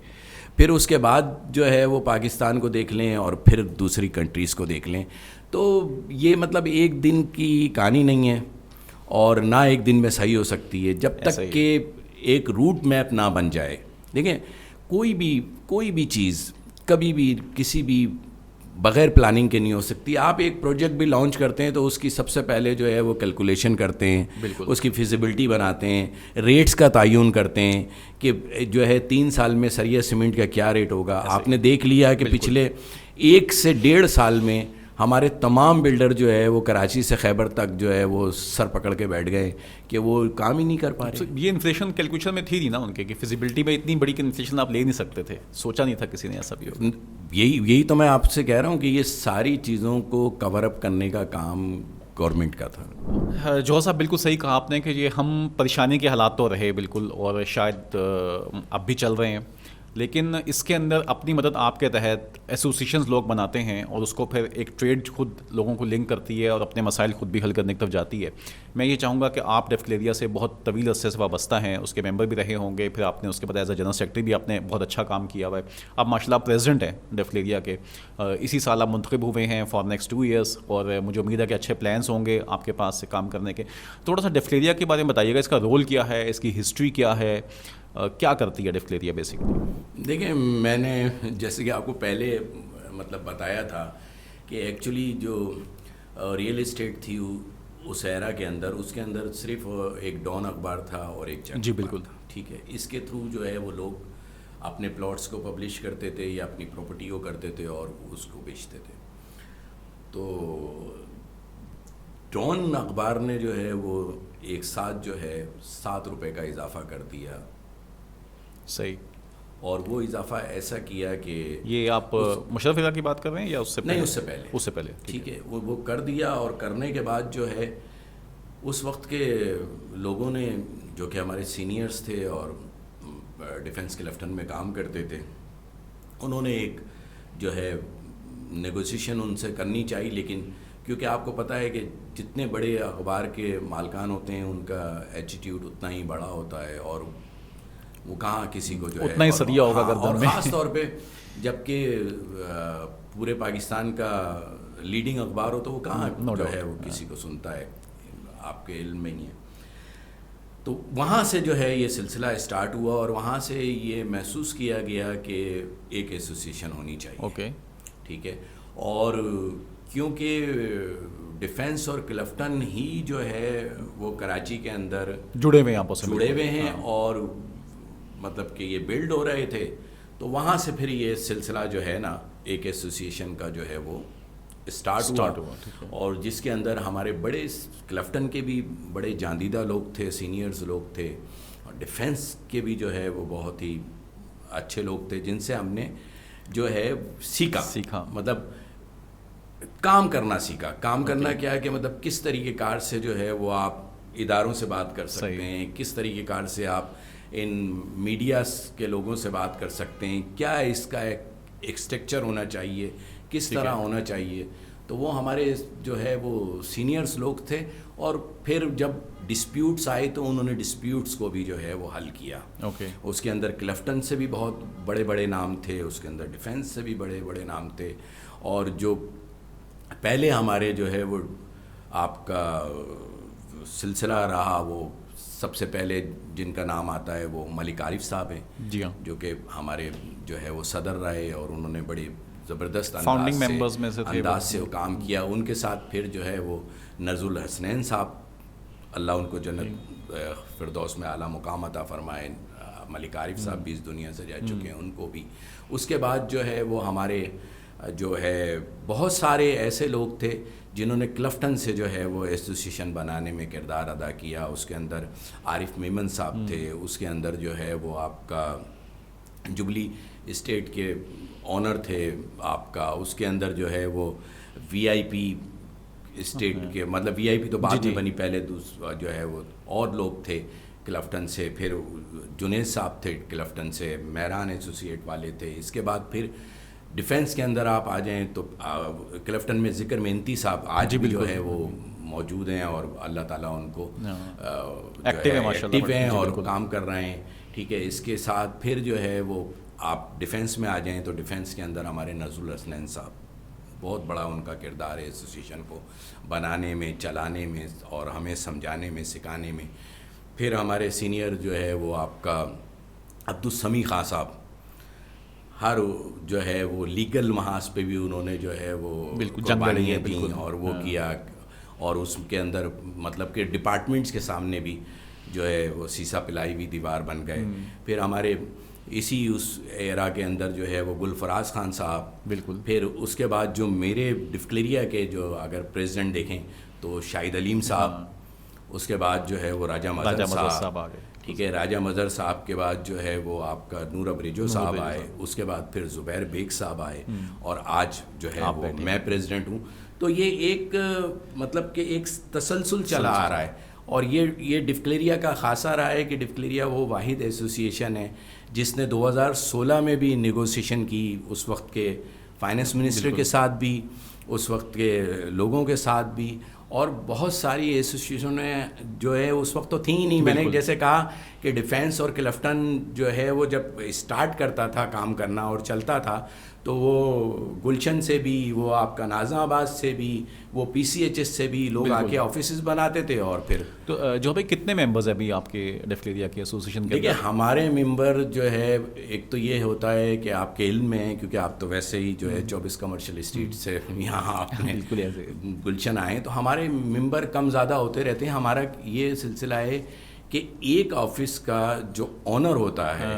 پھر اس کے بعد جو ہے وہ پاکستان کو دیکھ لیں اور پھر دوسری کنٹریز کو دیکھ لیں. تو یہ مطلب ایک دن کی کہانی نہیں ہے. اور نہ ایک دن میں صحیح ہو سکتی ہے جب تک کہ ایک روٹ میپ نہ بن جائے. دیکھیں کوئی بھی چیز کبھی بھی کسی بھی بغیر پلاننگ کے نہیں ہو سکتی. آپ ایک پروجیکٹ بھی لانچ کرتے ہیں تو اس کی سب سے پہلے جو ہے وہ کیلکولیشن کرتے ہیں, اس کی فیزیبلٹی بناتے ہیں, ریٹس کا تعین کرتے ہیں کہ جو ہے 3 سال میں سریہ سیمنٹ کا کیا ریٹ ہوگا. آپ نے دیکھ لیا کہ پچھلے 1 سے 1.5 سال میں ہمارے تمام بلڈر جو ہے وہ کراچی سے خیبر تک جو ہے وہ سر پکڑ کے بیٹھ گئے کہ وہ کام ہی نہیں کر پا رہے. یہ انفلیشن کیلکولیشن میں تھی نا ان کے کہ فیزیبلٹی میں اتنی بڑی انفلیشن آپ لے نہیں سکتے تھے, سوچا نہیں تھا کسی نے ایسا بھی ہو. یہی تو میں آپ سے کہہ رہا ہوں کہ یہ ساری چیزوں کو کور اپ کرنے کا کام گورنمنٹ کا تھا. جوہر صاحب بالکل صحیح کہا آپ نے کہ یہ ہم پریشانی کے حالات تو رہے بالکل, اور شاید اب بھی چل رہے ہیں, لیکن اس کے اندر اپنی مدد آپ کے تحت ایسوسیشنز لوگ بناتے ہیں اور اس کو پھر ایک ٹریڈ خود لوگوں کو لنک کرتی ہے اور اپنے مسائل خود بھی حل کرنے کی طرف جاتی ہے. میں یہ چاہوں گا کہ آپ ڈیفلیریا سے بہت طویل عرصے سے وابستہ ہیں, اس کے ممبر بھی رہے ہوں گے, پھر آپ نے اس کے بعد ایز اے جنرل سیکرٹری بھی آپ نے بہت اچھا کام کیا ہوا ہے. آپ ماشاء اللہ پریزیڈنٹ ہیں ڈیفلیریا کے, اسی سال آپ منتخب ہوئے ہیں فار نیکسٹ 2 ایئرس, اور مجھے امید ہے کہ اچھے پلانس ہوں گے آپ کے پاس سے کام کرنے کے. تھوڑا سا ڈیفلیریا کے بارے میں بتائیے گا, اس کا رول کیا ہے, اس کی ہسٹری کیا ہے, کیا کرتی ہے ڈیفلیریا بیسکلی؟ دیکھیں میں نے جیسے کہ آپ کو پہلے مطلب بتایا تھا کہ ایکچولی جو ریئل اسٹیٹ تھی اس ایرا کے اندر, اس کے اندر صرف ایک ڈان اخبار تھا اور ایک چینل. جی بالکل ٹھیک ہے. اس کے تھرو جو ہے وہ لوگ اپنے پلاٹس کو پبلش کرتے تھے یا اپنی پراپرٹی کو کرتے تھے اور اس کو بیچتے تھے. تو ڈان اخبار نے جو ہے وہ ایک ساتھ جو ہے 7 روپے کا اضافہ کر دیا. صحیح. اور وہ اضافہ ایسا کیا کہ یہ آپ مشرف ادارہ کی بات کر رہے ہیں یا اس سے پہلے؟ نہیں, اس سے پہلے ٹھیک ہے. وہ کر دیا, اور کرنے کے بعد جو ہے اس وقت کے لوگوں نے جو کہ ہمارے سینئرز تھے اور ڈیفنس کے لیفٹنٹ میں کام کرتے تھے, انہوں نے ایک جو ہے نیگوسیشن ان سے کرنی چاہیے. لیکن کیونکہ آپ کو پتہ ہے کہ جتنے بڑے اخبار کے مالکان ہوتے ہیں ان کا ایٹیٹیوڈ اتنا ہی بڑا ہوتا ہے, اور وہ کہاں کسی کو جو ہے اتنا ہی سدیا ہوگا گردن میں. خاص طور پہ جب کہ پورے پاکستان کا لیڈنگ اخبار ہو تو وہ کہاں جو ہے وہ کسی کو سنتا ہے, آپ کے علم میں ہی ہے. تو وہاں سے جو ہے یہ سلسلہ اسٹارٹ ہوا, اور وہاں سے یہ محسوس کیا گیا کہ ایک ایسوسیشن ہونی چاہیے. اوکے ٹھیک ہے. اور کیونکہ ڈیفنس اور کلفٹن ہی جو ہے وہ کراچی کے اندر جڑے ہوئے ہیں, آپس میں جڑے ہوئے ہیں, اور مطلب کہ یہ بلڈ ہو رہے تھے, تو وہاں سے پھر یہ سلسلہ جو ہے نا ایک ایسوسیشن کا جو ہے وہ اسٹارٹ ہوا. اور جس کے اندر ہمارے بڑے کلفٹن کے بھی بڑے جاندیدہ لوگ تھے, سینئرز لوگ تھے, اور ڈیفنس کے بھی جو ہے وہ بہت ہی اچھے لوگ تھے جن سے ہم نے جو ہے سیکھا. مطلب کام کرنا سیکھا. کام کرنا کیا ہے کہ مطلب کس طریقہ کار سے جو ہے وہ آپ اداروں سے بات کر سکتے ہیں, کس طریقہ کار سے آپ ان میڈیاز کے لوگوں سے بات کر سکتے ہیں, کیا اس کا ایک اسٹرکچر ہونا چاہیے, کس طرح ہونا چاہیے. تو وہ ہمارے جو ہے وہ سینئرز لوگ تھے, اور پھر جب ڈسپیوٹس آئے تو انہوں نے ڈسپیوٹس کو بھی جو ہے وہ حل کیا. اس کے اندر کلفٹن سے بھی بہت بڑے بڑے نام تھے, اس کے اندر ڈیفنس سے بھی بڑے بڑے نام تھے, اور جو پہلے ہمارے جو ہے وہ آپ کا سلسلہ رہا وہ سب سے پہلے جن کا نام آتا ہے وہ ملک عارف صاحب ہیں. جی ہاں. جو کہ ہمارے جو ہے وہ صدر رہے, اور انہوں نے بڑی زبردست فاؤنڈنگ ممبرز میں انداز سے کام کیا. ان کے ساتھ پھر جو ہے وہ نرز الحسنین صاحب, اللہ ان کو جنت فردوس میں اعلیٰ مقام عطا فرمائے, ملک عارف صاحب بھی اس دنیا سے جا چکے ہیں, ان کو بھی. اس کے بعد جو ہے وہ ہمارے جو ہے بہت سارے ایسے لوگ تھے جنہوں نے کلفٹن سے جو ہے وہ ایسوسیشن بنانے میں کردار ادا کیا. اس کے اندر عارف میمن صاحب تھے, اس کے اندر جو ہے وہ آپ کا جبلی اسٹیٹ کے آنر تھے آپ کا, اس کے اندر جو ہے وہ وی آئی پی اسٹیٹ کے, مطلب وی آئی پی تو بعد میں بنی, پہلے دوسرا جو ہے وہ اور لوگ تھے کلفٹن سے. پھر جنید صاحب تھے کلفٹن سے, مہران ایسوسیٹ والے تھے. اس کے بعد پھر ڈیفنس کے اندر آپ آ جائیں تو کلفٹن میں ذکر مینتی صاحب آج بھی جو ہے وہ موجود ہیں, اور اللہ تعالیٰ ان کو ایکٹیو ہیں اور کام کر رہے ہیں. ٹھیک ہے. اس کے ساتھ پھر جو ہے وہ آپ ڈیفنس میں آ جائیں تو ڈیفنس کے اندر ہمارے نرز الحسنین صاحب بہت بڑا ان کا کردار ہے ایسوسیشن کو بنانے میں، چلانے میں اور ہمیں سمجھانے میں، سکھانے میں. پھر ہمارے سینئر جو ہے وہ آپ کا عبدالسمیع خان صاحب، ہر جو ہے وہ لیگل محاذ پہ بھی انہوں نے جو ہے وہ قربانیاں دیں اور وہ کیا، اور اس کے اندر مطلب کہ ڈپارٹمنٹس کے سامنے بھی جو ہے وہ سیسا پلائی ہوئی دیوار بن گئے. پھر ہمارے اسی اس ایرا کے اندر جو ہے وہ گلفراز خان صاحب، بالکل. پھر اس کے بعد جو میرے ڈفکلیریا کے جو اگر پریزیڈنٹ دیکھیں تو شاہد علیم صاحب، اس کے بعد جو ہے وہ راجہ مظہر صاحب آ گئے. ٹھیک ہے، راجہ مظہر صاحب کے بعد جو ہے وہ آپ کا نور ابریجو صاحب آئے، اس کے بعد پھر زبیر بیگ صاحب آئے، اور آج جو ہے وہ میں پریزیڈنٹ ہوں. تو یہ ایک مطلب کہ ایک تسلسل چلا آ رہا ہے. اور یہ ڈفکلیریا کا خاصہ رہا ہے کہ ڈفکلیریا وہ واحد ایسوسیشن ہے جس نے 2016 میں بھی نیگوسیشن کی، اس وقت کے فائنانس منسٹر کے ساتھ بھی، اس وقت کے لوگوں کے ساتھ بھی، اور بہت ساری ایسوسیشنیں جو ہے اس وقت تو تھیں ہی نہیں. میں نے جیسے کہا کہ ڈیفینس اور کلفٹن جو ہے وہ جب اسٹارٹ کرتا تھا کام کرنا اور چلتا تھا تو وہ گلشن سے بھی، وہ آپ کا ناظم آباد سے بھی، وہ پی سی ایچ ایس سے بھی لوگ آ کے آفیسز بناتے تھے. اور پھر تو جو بھائی کتنے ممبرز ہیں ابھی آپ کے ڈفکلیریا کے ایسوسیشن کے؟ دیکھیے ہمارے ممبر جو ہے، ایک تو یہ ہوتا ہے کہ آپ کے علم میں، کیونکہ آپ تو ویسے ہی جو ہے 24 کمرشل اسٹریٹ سے یہاں آپ نے گلشن آئے، تو ہمارے ممبر کم زیادہ ہوتے رہتے ہیں. ہمارا یہ سلسلہ ہے کہ ایک آفس کا جو آنر ہوتا ہے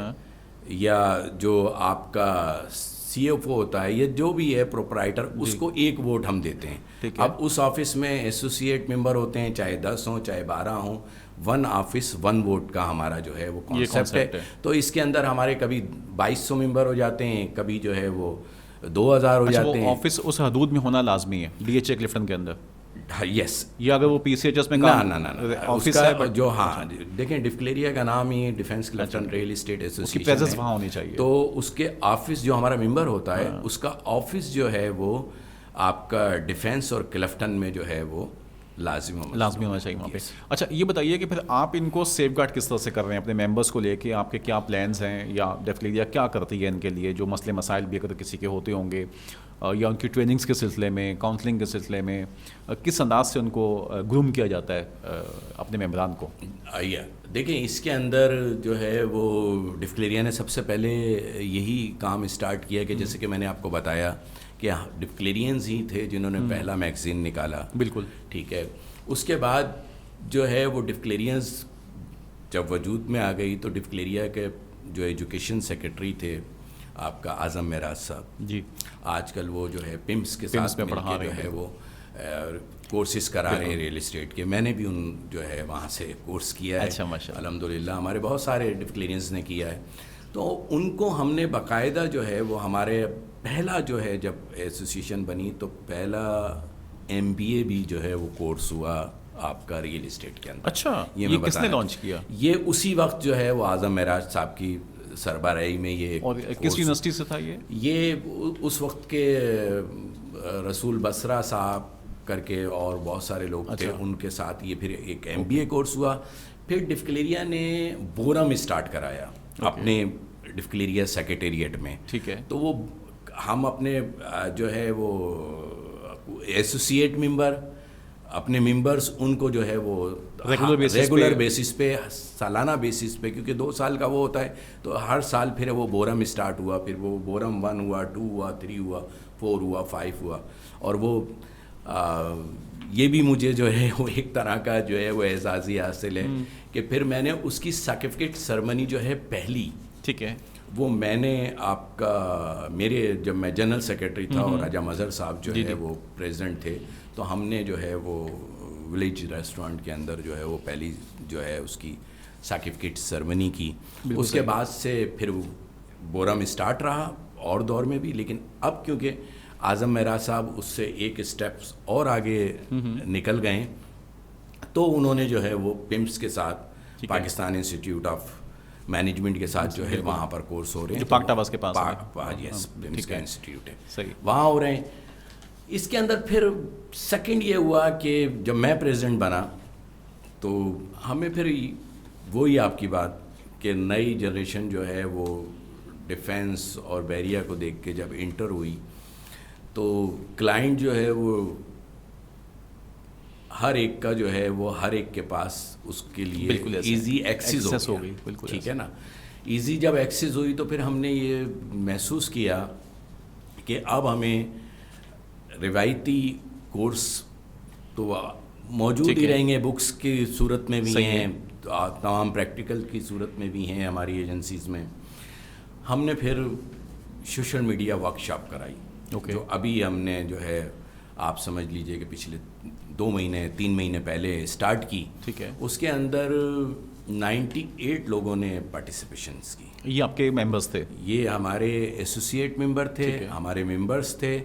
یا جو آپ کا سی ایف او ہوتا ہے یا جو بھی ہے پروپرائٹر، اس کو ایک ووٹ ہم دیتے ہیں. اب اس آفس میں ایسوسیٹ ممبر ہوتے ہیں، چاہے 10 ہوں چاہے 12 ہوں، 1 آفس 1 ووٹ کا ہمارا جو ہے وہ کانسیپٹ ہے. تو اس کے اندر ہمارے کبھی 2200 ممبر ہو جاتے ہیں، کبھی جو ہے وہ 2000 ہو جاتے ہیں. آفس اس حدود میں ہونا لازمی ہے ڈی ایچ اے کلفٹن کے اندر؟ یس. یا اگر وہ پی سی ایچ ایس میں آفس ہے جو، ہاں دیکھیں ڈفکلیریا کا نام ہی defence Clifton real estate association ہے، وہاں ہونی چاہیے. تو اس کے آفس جو ہمارا ممبر ہوتا ہے اس کا آفس جو ہے وہ آپ کا ڈیفینس اور کلفٹن میں جو ہے وہ لازمی ہونا چاہیے وہاں پہ. اچھا یہ بتائیے کہ پھر آپ ان کو سیف گارڈ کس طرح سے کر رہے ہیں اپنے ممبرس کو لے کے؟ آپ کے کیا پلانز ہیں، یا ڈفکلیریا کیا کرتی ہے ان کے لیے جو مسئلے مسائل بھی اگر کسی کے ہوتے ہوں گے، یا ان کی ٹریننگز کے سلسلے میں، کاؤنسلنگ کے سلسلے میں کس انداز سے ان کو گروم کیا جاتا ہے اپنے ممبران کو؟ دیکھیں اس کے اندر جو ہے وہ ڈفکلیریا نے سب سے پہلے یہی کام اسٹارٹ کیا کہ جیسے کہ میں نے آپ کو بتایا کہ ڈفکلیرینز ہی تھے جنہوں نے پہلا میگزین نکالا. بالکل ٹھیک ہے. اس کے بعد جو ہے وہ ڈفکلیرینز جب وجود میں آ گئی تو ڈفکلیریا کے جو ایجوکیشن سیکرٹری تھے آپ کا اعظم معراج صاحب، جی آج کل وہ جو ہے پمس کے ساتھ پڑھا رہے ہیں، وہ کورسز کرا رہے ہیں ریل اسٹیٹ کے. میں نے بھی ان جو ہے وہاں سے کورس کیا ہے الحمدللہ. ہمارے بہت سارے ڈفکلیرینز نے کیا ہے. تو ان کو ہم نے باقاعدہ جو ہے وہ ہمارے پہلا جو ہے جب ایسوسیشن بنی تو پہلا ایم بی اے بھی جو ہے وہ کورس ہوا آپ کا ریل اسٹیٹ کے اندر. اچھا یہ کس نے لانچ کیا؟ یہ اسی وقت جو ہے وہ اعظم معراج صاحب کی سربراہی میں یہ. اور کس یونیورسٹی سے تھا یہ اس وقت کے رسول بصرہ صاحب کر کے اور بہت سارے لوگ تھے، ان کے ساتھ یہ پھر ایک ایم بی اے کورس ہوا. پھر ڈفکلیریا نے بورم اسٹارٹ کرایا اپنے ڈفکلیریا سیکریٹریٹ میں. ٹھیک ہے. تو وہ ہم اپنے جو ہے وہ ایسوسیٹ ممبر اپنے ممبرس ان کو جو ہے وہ ریگولر بیسس پہ، سالانہ بیسس پہ، کیونکہ 2 سال کا وہ ہوتا ہے تو ہر سال پھر وہ بورم اسٹارٹ ہوا. پھر وہ بورم 1 ہوا، 2 ہوا، 3 ہوا، 4 ہوا، 5 ہوا. اور وہ یہ بھی مجھے جو ہے وہ ایک طرح کا جو ہے وہ اعزازی حاصل ہے کہ پھر میں نے اس کی سرٹیفکیٹ سرمنی جو ہے پہلی، ٹھیک ہے، وہ میں نے آپ کا میرے جب میں جنرل سیکرٹری تھا اور راجہ مظہر صاحب جو ہے وہ پریزیڈنٹ تھے، تو ہم نے جو ہے وہ ولیج ریسٹورنٹ کے اندر جو ہے وہ پہلی جو ہے اس کی سرٹیفکیٹ سرمنی کی. اس کے بعد سے پھر بورم اسٹارٹ رہا اور دور میں بھی. لیکن اب کیونکہ اعظم معراج صاحب اس سے ایک اسٹیپس اور آگے نکل گئے تو انہوں نے جو ہے وہ پمس کے ساتھ پاکستان انسٹیٹیوٹ آف مینجمنٹ کے ساتھ جو ہے وہاں پر کورس ہو رہے ہیں، پاک ٹاورز کے پاس یس پمس کا انسٹیٹیوٹ ہے، وہاں ہو رہے ہیں. اس کے اندر پھر سیکنڈ یہ ہوا کہ جب میں پریزیڈنٹ بنا تو ہمیں پھر وہی آپ کی بات کہ نئی جنریشن جو ہے وہ ڈیفینس اور بیریا کو دیکھ کے جب انٹر ہوئی تو کلائنٹ جو ہے وہ ہر ایک کا جو ہے وہ ہر ایک کے پاس اس کے لیے ایزی ایکسیس ہو گئی. ٹھیک ہے نا. ایزی جب ایکسیس ہوئی تو پھر ہم نے یہ محسوس کیا کہ اب ہمیں روایتی کورس تو موجود ہی رہیں گے, بکس کی صورت میں بھی ہیں, تمام پریکٹیکل کی صورت میں بھی ہیں ہماری ایجنسیز میں. ہم نے پھر سوشل میڈیا ورک شاپ کرائی, جو ابھی ہم نے جو ہے آپ سمجھ لیجئے کہ پچھلے 2 مہینے 3 مہینے پہلے اسٹارٹ کی. ٹھیک ہے. اس کے اندر 98 لوگوں نے پارٹیسپیشنس کی. یہ آپ کے ممبرس تھے؟ یہ ہمارے ایسوسیٹ ممبر تھے, ہمارے ممبرس تھے.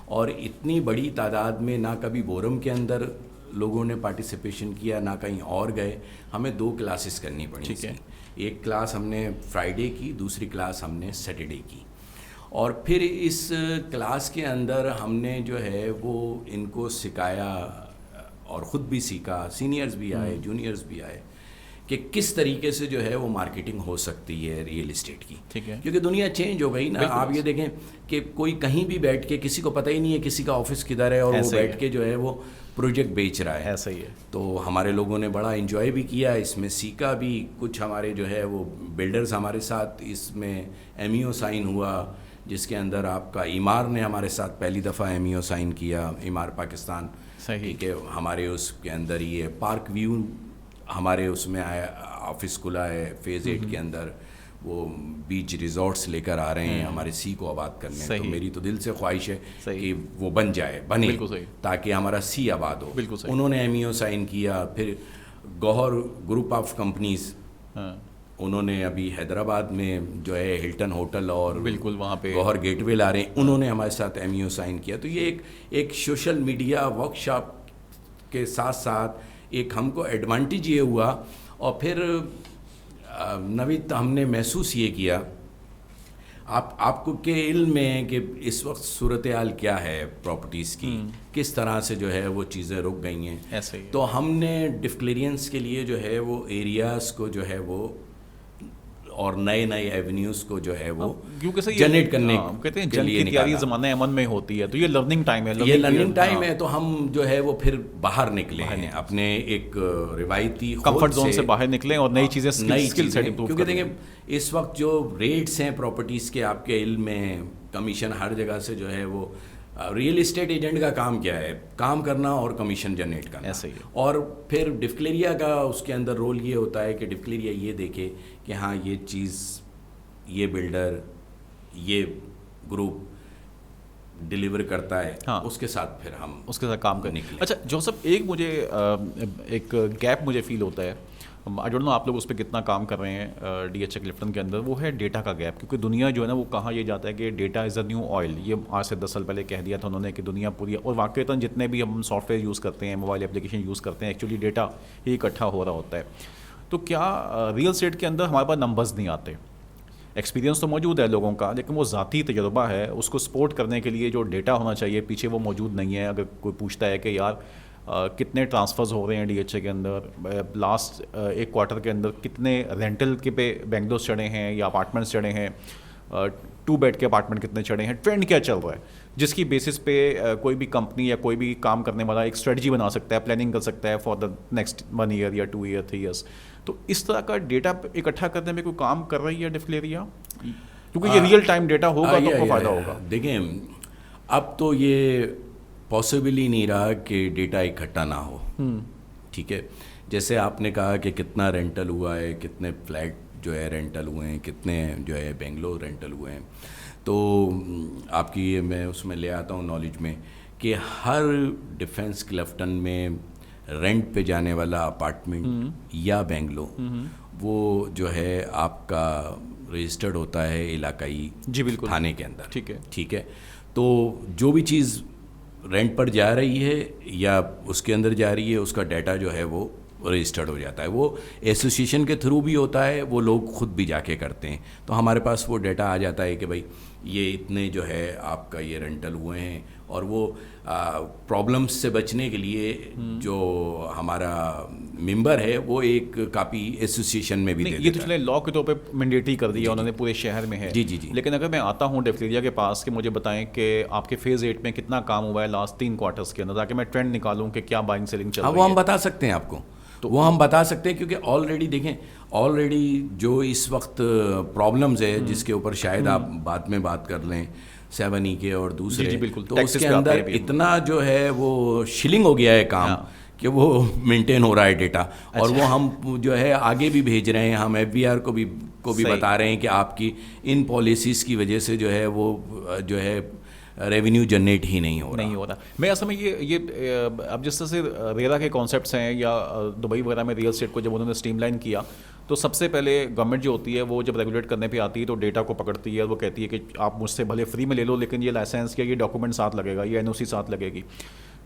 اور اتنی بڑی تعداد میں نہ کبھی بورم کے اندر لوگوں نے پارٹیسپیشن کیا نہ کہیں اور گئے. ہمیں 2 کلاسز کرنی پڑی. ٹھیک ہے. ایک کلاس ہم نے فرائیڈے کی, دوسری کلاس ہم نے سیٹرڈے کی. اور پھر اس کلاس کے اندر ہم نے جو ہے وہ ان کو سکھایا اور خود بھی سیکھا, سینئرز بھی آئے, جونیئرز بھی آئے, کہ کس طریقے سے جو ہے وہ مارکیٹنگ ہو سکتی ہے ریئل اسٹیٹ کی. ٹھیک ہے. کیونکہ دنیا چینج ہو گئی نا. آپ یہ دیکھیں کہ کوئی کہیں بھی بیٹھ کے, کسی کو پتہ ہی نہیں ہے کسی کا آفس کدھر ہے, اور وہ بیٹھ کے جو ہے وہ پروجیکٹ بیچ رہا ہے. ایسا ہی ہے. تو ہمارے لوگوں نے بڑا انجوائے بھی کیا, اس میں سیکھا بھی. کچھ ہمارے جو ہے وہ بلڈرز ہمارے ساتھ اس میں MEO سائن ہوا, جس کے اندر آپ کا ایمار نے ہمارے ساتھ پہلی دفعہ MEO سائن کیا, ایمار پاکستان. ٹھیک ہے. ہمارے اس کے اندر یہ پارک ویو ہمارے اس میں آیا, آفس کھلا ہے فیز 8 کے اندر. وہ بیچ ریزورٹس لے کر آ رہے ہیں ہمارے سی کو آباد کرنے. تو میری تو دل سے خواہش ہے کہ وہ بنے تاکہ ہمارا سی آباد ہو. انہوں نے MEO سائن کیا. پھر گوہر گروپ آف کمپنیز, انہوں نے ابھی حیدرآباد میں جو ہے ہلٹن ہوٹل اور بالکل وہاں پہ گوہر گیٹ وے لا رہے ہیں, انہوں نے ہمارے ساتھ MEO سائن کیا. تو یہ ایک سوشل میڈیا ورک شاپ کے ساتھ ساتھ ایک ہم کو ایڈوانٹیج یہ ہوا. اور پھر نوید ہم نے محسوس یہ کیا, آپ کو کہ علم میں ہے کہ اس وقت صورتحال کیا ہے پراپرٹیز کی, کس طرح سے جو ہے وہ چیزیں رک گئی ہیں. تو ہم نے ڈکلیئرنس کے لیے جو ہے وہ ایریاز کو جو ہے وہ اور نئے ایونیوز کو جو ہے وہ جنریٹ کرنے کہتے ہیں جنگ کی تیاری زمانہ امن میں ہوتی ہے. تو یہ لرننگ ٹائم ہے, یہ لرننگ ٹائم ہے. تو ہم جو ہے وہ پھر باہر نکلے ہیں اپنے ایک روایتی کمفرٹ زون سے باہر نکلیں اور نئی چیزیں اسکل سیٹ امپروو. کیونکہ دیکھیں اس وقت جو ریٹس ہیں پراپرٹیز کے, آپ کے علم میں کمیشن ہر جگہ سے جو ہے وہ, ریئل اسٹیٹ ایجنٹ کا کام کیا ہے, کام کرنا اور کمیشن جنریٹ کرنا. اور پھر ڈفکلیریا کا اس کے اندر رول یہ ہوتا ہے کہ ڈفکلیریا یہ دیکھے کہ ہاں یہ چیز, یہ بلڈر, یہ گروپ ڈیلیور کرتا ہے, اس کے ساتھ پھر ہم اس کے ساتھ کام کریں. اچھا جوسف, ایک مجھے ایک گیپ مجھے فیل ہوتا ہے, آئی ڈونٹ نو آپ لوگ اس پہ کتنا کام کر رہے ہیں DHA کلفٹن کے اندر, وہ ہے ڈیٹا کا گیپ. کیونکہ دنیا جو ہے نا وہ کہا یہ جاتا ہے کہ data is a new oil. یہ آج سے 10 سال پہلے کہہ دیا تھا انہوں نے کہ دنیا پوری, اور واقعتاً جتنے بھی ہم سافٹ ویئر یوز کرتے ہیں, موبائل اپلیکیشن یوز کرتے ہیں, ایکچولی ڈیٹا ہی اکٹھا ہو رہا ہوتا ہے. تو کیا ریئل اسٹیٹ کے اندر ہمارے پاس نمبرز نہیں آتے؟ ایکسپیرینس تو موجود ہے لوگوں کا, لیکن وہ ذاتی تجربہ ہے, اس کو سپورٹ کرنے کے لیے جو ڈیٹا ہونا چاہیے پیچھے وہ موجود نہیں ہے. اگر کوئی پوچھتا ہے کہ یار کتنے ٹرانسفرز ہو رہے ہیں DHA کے اندر, لاسٹ 1 کوارٹر کے اندر کتنے رینٹل کے پہ بینگلورس چڑھے ہیں یا اپارٹمنٹس چڑھے ہیں, 2 بیڈ کے اپارٹمنٹ کتنے چڑھے ہیں, ٹرینڈ کیا چل رہا ہے, جس کی بیسس پہ کوئی بھی کمپنی یا کوئی بھی کام کرنے والا ایک اسٹریٹجی بنا سکتا ہے, پلاننگ کر سکتا ہے فار دا نیکسٹ 1 ایئر یا 2 ایئر 3 ایئرس. تو اس طرح کا ڈیٹا اکٹھا کرنے میں کوئی کام کر رہی ہے ڈفکلیریا؟ کیونکہ یہ ریئل ٹائم ڈیٹا ہوگا تو فائدہ ہوگا. دیکھیں اب تو یہ پاسبل ہی نہیں رہا کہ ڈیٹا اکٹھا نہ ہو. ٹھیک ہے. جیسے آپ نے کہا کہ کتنا رینٹل ہوا ہے, کتنے فلیٹ جو ہے رینٹل ہوئے ہیں, کتنے جو ہے بنگلور رینٹل ہوئے ہیں. تو آپ کی یہ میں اس میں لے آتا ہوں نالج میں کہ ہر ڈیفنس کلفٹن میں رینٹ پہ جانے والا اپارٹمنٹ یا بنگلو وہ جو ہے آپ کا رجسٹرڈ ہوتا ہے علاقائی تھانے کے اندر. ٹھیک ہے. تو جو بھی چیز رینٹ پر جا رہی ہے یا اس کے اندر جا رہی ہے, اس کا ڈیٹا جو ہے وہ رجسٹرڈ ہو جاتا ہے. وہ ایسوسیشن کے تھرو بھی ہوتا ہے, وہ لوگ خود بھی جا کے کرتے ہیں. تو ہمارے پاس وہ ڈیٹا آ جاتا ہے کہ بھائی یہ اتنے جو ہے آپ کا یہ رینٹل ہوئے ہیں, اور وہ پرابلمس سے بچنے کے لیے جو ہمارا ممبر ہے وہ ایک کاپی ایسوسیشن میں بھی دے دیتا ہے. یہ تو چلے لا کے طور پہ مینڈیٹری کر دیا انہوں نے پورے شہر میں ہے. جی. لیکن اگر میں آتا ہوں ڈیفلیریا کے پاس کہ مجھے بتائیں کہ آپ کے فیز 8 میں کتنا کام ہوا ہے لاسٹ 3 کوارٹرز کے اندر, تاکہ میں ٹرینڈ نکالوں کہ کیا بائنگ سیلنگ چل رہی ہے. وہ ہم بتا سکتے ہیں آپ کو, وہ ہم بتا سکتے ہیں, کیونکہ آلریڈی دیکھیں آلریڈی جو اس وقت پرابلمز ہے جس کے اوپر شاید آپ بعد میں بات کر لیں 7E کے اور دوسرے, تو اس کے اندر اتنا جو ہے وہ شلنگ ہو گیا ہے کام کہ وہ مینٹین ہو رہا ہے ڈیٹا, اور وہ ہم جو ہے آگے بھی بھیج رہے ہیں. ہم FBR کو بھی بتا رہے ہیں کہ آپ کی ان پالیسیز کی وجہ سے جو ہے وہ جو ہے ریونیو جنریٹ ہی نہیں ہو رہا. میں اصل میں یہ اب جس طرح سے ریرا کے کانسیپٹس ہیں یا دبئی وغیرہ میں ریئل اسٹیٹ کو جب انہوں نے اسٹریم لائن کیا, تو سب سے پہلے گورنمنٹ جو ہوتی ہے وہ جب ریگولیٹ کرنے پہ آتی ہے تو ڈیٹا کو پکڑتی ہے, وہ کہتی ہے کہ آپ مجھ سے بھلے فری میں لے لو لیکن یہ لائسنس یا یہ ڈاکومنٹ ساتھ لگے گا, یہ NOC ساتھ لگے گی.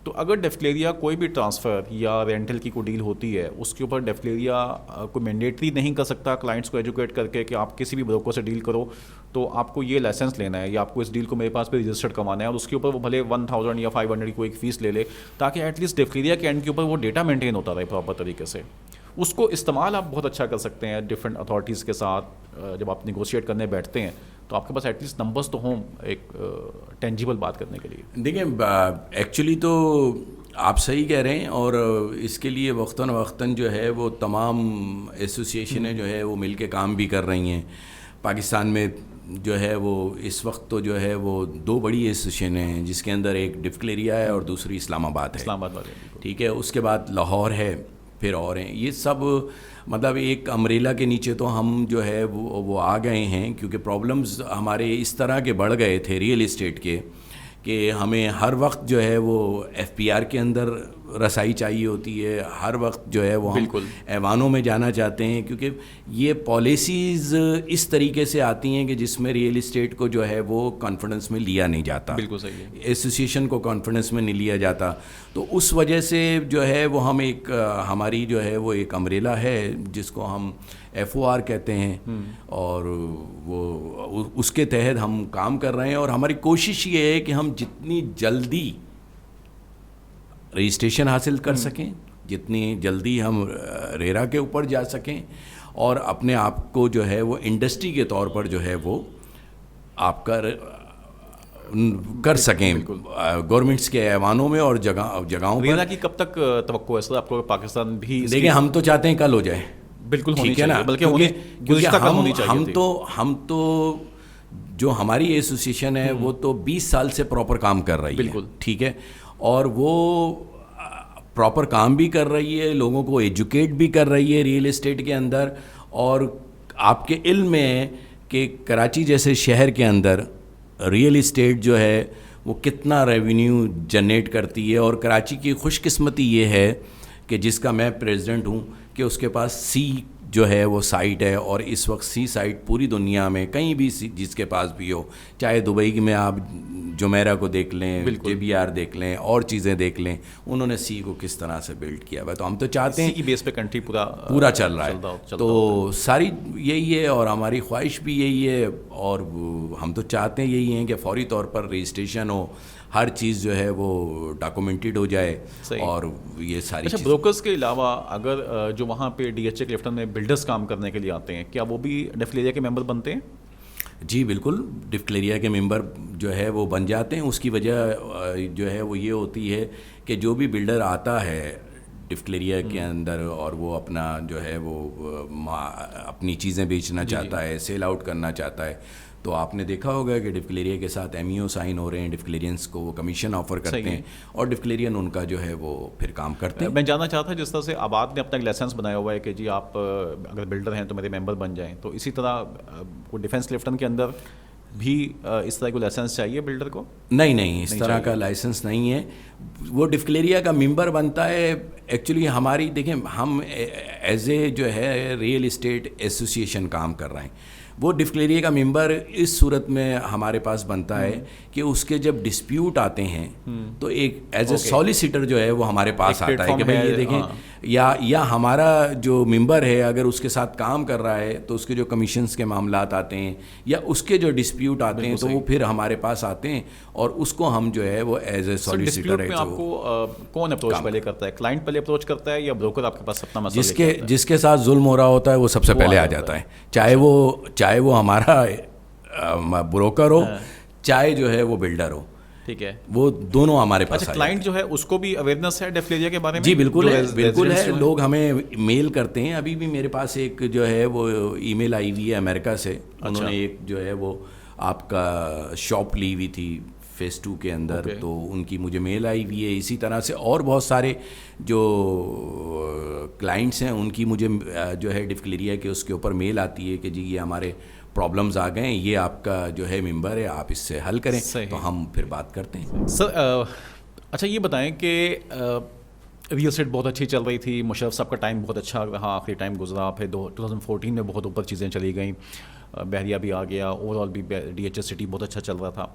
تو اگر ڈیفلیریا کوئی بھی ٹرانسفر یا رینٹل کی کوئی ڈیل ہوتی ہے اس کے اوپر ڈیفلیریا کوئی مینڈیٹری نہیں کر سکتا کلائنٹس کو ایجوکیٹ کر کے کہ آپ کسی بھی بروکر سے ڈیل کرو تو آپ کو یہ لائسنس لینا ہے یا آپ کو اس ڈیل کو میرے پاس پہ رجسٹرڈ کروانا ہے, اور اس کے اوپر وہ بھلے 1000 یا 500 کی کوئی ایک فیس لے لے, تاکہ ایٹ لیسٹ ڈیفلیریا کے اینڈ کے اوپر وہ ڈیٹا مینٹین ہوتا رہے پراپر طریقے سے. اس کو استعمال آپ بہت اچھا کر سکتے ہیں ڈفرینٹ اتھارٹیز کے ساتھ. جب آپ نیگوشیٹ کرنے بیٹھتے ہیں تو آپ کے پاس ایٹ لیسٹ نمبرس تو ہوں ایک ٹینجیبل بات کرنے کے لیے. دیکھیں ایکچولی تو آپ صحیح کہہ رہے ہیں, اور اس کے لیے وقتاً وقتاً جو ہے وہ تمام ایسوسیشنیں جو ہے وہ مل کے کام بھی کر رہی ہیں. پاکستان میں جو ہے وہ اس وقت تو جو ہے وہ 2 بڑی ایسوسیشنیں ہیں, جس کے اندر ایک ڈفکلیریا ہے اور دوسری اسلام آباد ہے. ٹھیک ہے, اس کے بعد لاہور ہے, پھر اور ہیں. یہ سب مطلب ایک امبریلا کے نیچے تو ہم جو ہے وہ آ گئے ہیں, کیونکہ پرابلمز ہمارے اس طرح کے بڑھ گئے تھے ریئل اسٹیٹ کے کہ ہمیں ہر وقت جو ہے وہ FPR کے اندر رسائی چاہیے ہوتی ہے, ہر وقت جو ہے وہ ہم ایوانوں میں جانا چاہتے ہیں, کیونکہ یہ پالیسیز اس طریقے سے آتی ہیں کہ جس میں ریئل اسٹیٹ کو جو ہے وہ کانفیڈنس میں لیا نہیں جاتا. بالکل صحیح ہے. ایسوسیشن کو کانفیڈنس میں نہیں لیا جاتا, تو اس وجہ سے جو ہے وہ ہم ایک ہماری جو ہے وہ ایک امبریلا ہے جس کو ہم FOR کہتے ہیں, اور وہ اس کے تحت ہم کام کر رہے ہیں. اور ہماری کوشش یہ ہے کہ ہم جتنی جلدی رجسٹریشن حاصل کر سکیں, جتنی جلدی ہم ریرا کے اوپر جا سکیں, اور اپنے آپ کو جو ہے وہ انڈسٹری کے طور پر جو ہے وہ آپ کر سکیں گورنمنٹس کے ایوانوں میں اور جگہوں پر. ریرا کی کب تک توقع ہے سر آپ کو پاکستان بھی؟ دیکھیں ہم تو چاہتے ہیں کل ہو جائے. بالکل ٹھیک ہے نا, بلکہ ہم تو جو ہماری ایسوسیشن ہے وہ تو 20 سال سے پراپر کام کر رہی ہے. بالکل ٹھیک ہے, اور وہ پراپر کام بھی کر رہی ہے, لوگوں کو ایجوکیٹ بھی کر رہی ہے ریئل اسٹیٹ کے اندر. اور آپ کے علم میں ہے کہ کراچی جیسے شہر کے اندر ریئل اسٹیٹ جو ہے وہ کتنا ریونیو جنریٹ کرتی ہے. اور کراچی کی خوش قسمتی یہ ہے کہ جس کا میں پریزیڈنٹ ہوں کہ اس کے پاس سی جو ہے وہ سائٹ ہے, اور اس وقت سی سائٹ پوری دنیا میں کہیں بھی جس کے پاس بھی ہو, چاہے دبئی میں آپ جمیرہ کو دیکھ لیں, JBR دیکھ لیں, اور چیزیں دیکھ لیں, انہوں نے سی کو کس طرح سے بلڈ کیا ہوا. تو ہم تو چاہتے ہیں سی کی بیس پہ کنٹری پورا چل رہا ہے, تو ساری یہی ہے اور ہماری خواہش بھی یہی ہے, اور ہم تو چاہتے ہیں یہی ہیں کہ فوری طور پر رجسٹریشن ہو, ہر چیز جو ہے وہ ڈاکومنٹڈ ہو جائے. اور یہ ساری اچھا, بروکرز کے علاوہ اگر جو وہاں پہ DHA کلفٹن میں بلڈرز کام کرنے کے لیے آتے ہیں, کیا وہ بھی ڈیفلیریا کے ممبر بنتے ہیں؟ جی بالکل, ڈفکلیریا کے ممبر جو ہے وہ بن جاتے ہیں. اس کی وجہ جو ہے وہ یہ ہوتی ہے کہ جو بھی بلڈر آتا ہے ڈفکلیریا کے اندر اور وہ اپنا جو ہے وہ اپنی چیزیں بیچنا چاہتا ہے, سیل آؤٹ کرنا چاہتا ہے, تو آپ نے دیکھا ہوگا کہ ڈفکلیریا کے ساتھ MEO سائن ہو رہے ہیں, ڈفکلیرینس کو وہ کمیشن آفر کرتے ہیں, اور ڈفکلیرین ان کا جو ہے وہ پھر کام کرتے ہیں. میں جاننا چاہتا جس طرح سے آباد نے اپنا ایک لائسنس بنایا ہوا ہے کہ جی آپ اگر بلڈر ہیں تو میرے ممبر بن جائیں, تو اسی طرح کوئی ڈیفینس کلفٹن کے اندر بھی اس طرح کو لائسنس چاہیے بلڈر کو؟ نہیں, اس طرح کا لائسنس نہیں ہے. وہ ڈفکلیریا کا ممبر بنتا ہے. ایکچولی ہماری دیکھیں ہم ایز اے جو ہے ریئل اسٹیٹ ایسوسیشن کام کر رہے ہیں, وہ ڈفکلیریے کا ممبر اس صورت میں ہمارے پاس بنتا ہے کہ اس کے جب ڈسپیوٹ آتے ہیں تو ایک ایز اے سالیسیٹر جو ہے وہ ہمارے پاس آتا ہے کہ بھائی یہ دیکھیں یا ہمارا جو ممبر ہے اگر اس کے ساتھ کام کر رہا ہے تو اس کے جو کمیشنز کے معاملات آتے ہیں یا اس کے جو ڈسپیوٹ آتے ہیں تو وہ پھر ہمارے پاس آتے ہیں اور اس کو ہم جو ہے وہ ایز اے سالیسیٹر ہے. آپ کو کون اپروچ پہلے کرتا ہے؟ کلائنٹ پہلے اپروچ کرتا ہے یا بروکر آپ کے پاس اپنا مسئلہ جس کے ساتھ ظلم ہو رہا ہوتا ہے وہ سب سے پہلے آ جاتا ہے, چاہے وہ ہمارا بروکر ہو چاہے جو ہے وہ بلڈر ہو. ٹھیک ہے, وہ دونوں ہمارے پاس. اچھا, کلائنٹ جو ہے اس کو بھی اویئرنس ہے ڈفلیریا کے بارے میں؟ جی بالکل ہے, لوگ ہمیں میل کرتے ہیں. ابھی بھی میرے پاس ایک جو ہے وہ ای میل آئی ہوئی ہے امریکہ سے. انہوں نے ایک جو ہے وہ آپ کا شاپ لی ہوئی تھی فیس 2 کے اندر, تو ان کی مجھے میل آئی ہوئی ہے. اسی طرح سے اور بہت سارے جو کلائنٹس ہیں ان کی مجھے جو ہے ڈفکلیریا کے اس کے اوپر میل آتی ہے کہ جی یہ ہمارے پرابلمز آ گئے ہیں, یہ آپ کا جو ہے ممبر ہے, آپ اس سے حل کریں. تو ہم پھر بات کرتے ہیں. سر اچھا یہ بتائیں کہ ریئل اسٹیٹ بہت اچھی چل رہی تھی, مشرف صاحب کا ٹائم بہت اچھا رہا, آخری ٹائم گزرا, پھر 2014 میں بہت اوپر چیزیں چلی گئیں, بحریہ بھی آ گیا, اوور آل بھی ڈی ایچ ایس سٹی بہت اچھا چل رہا تھا.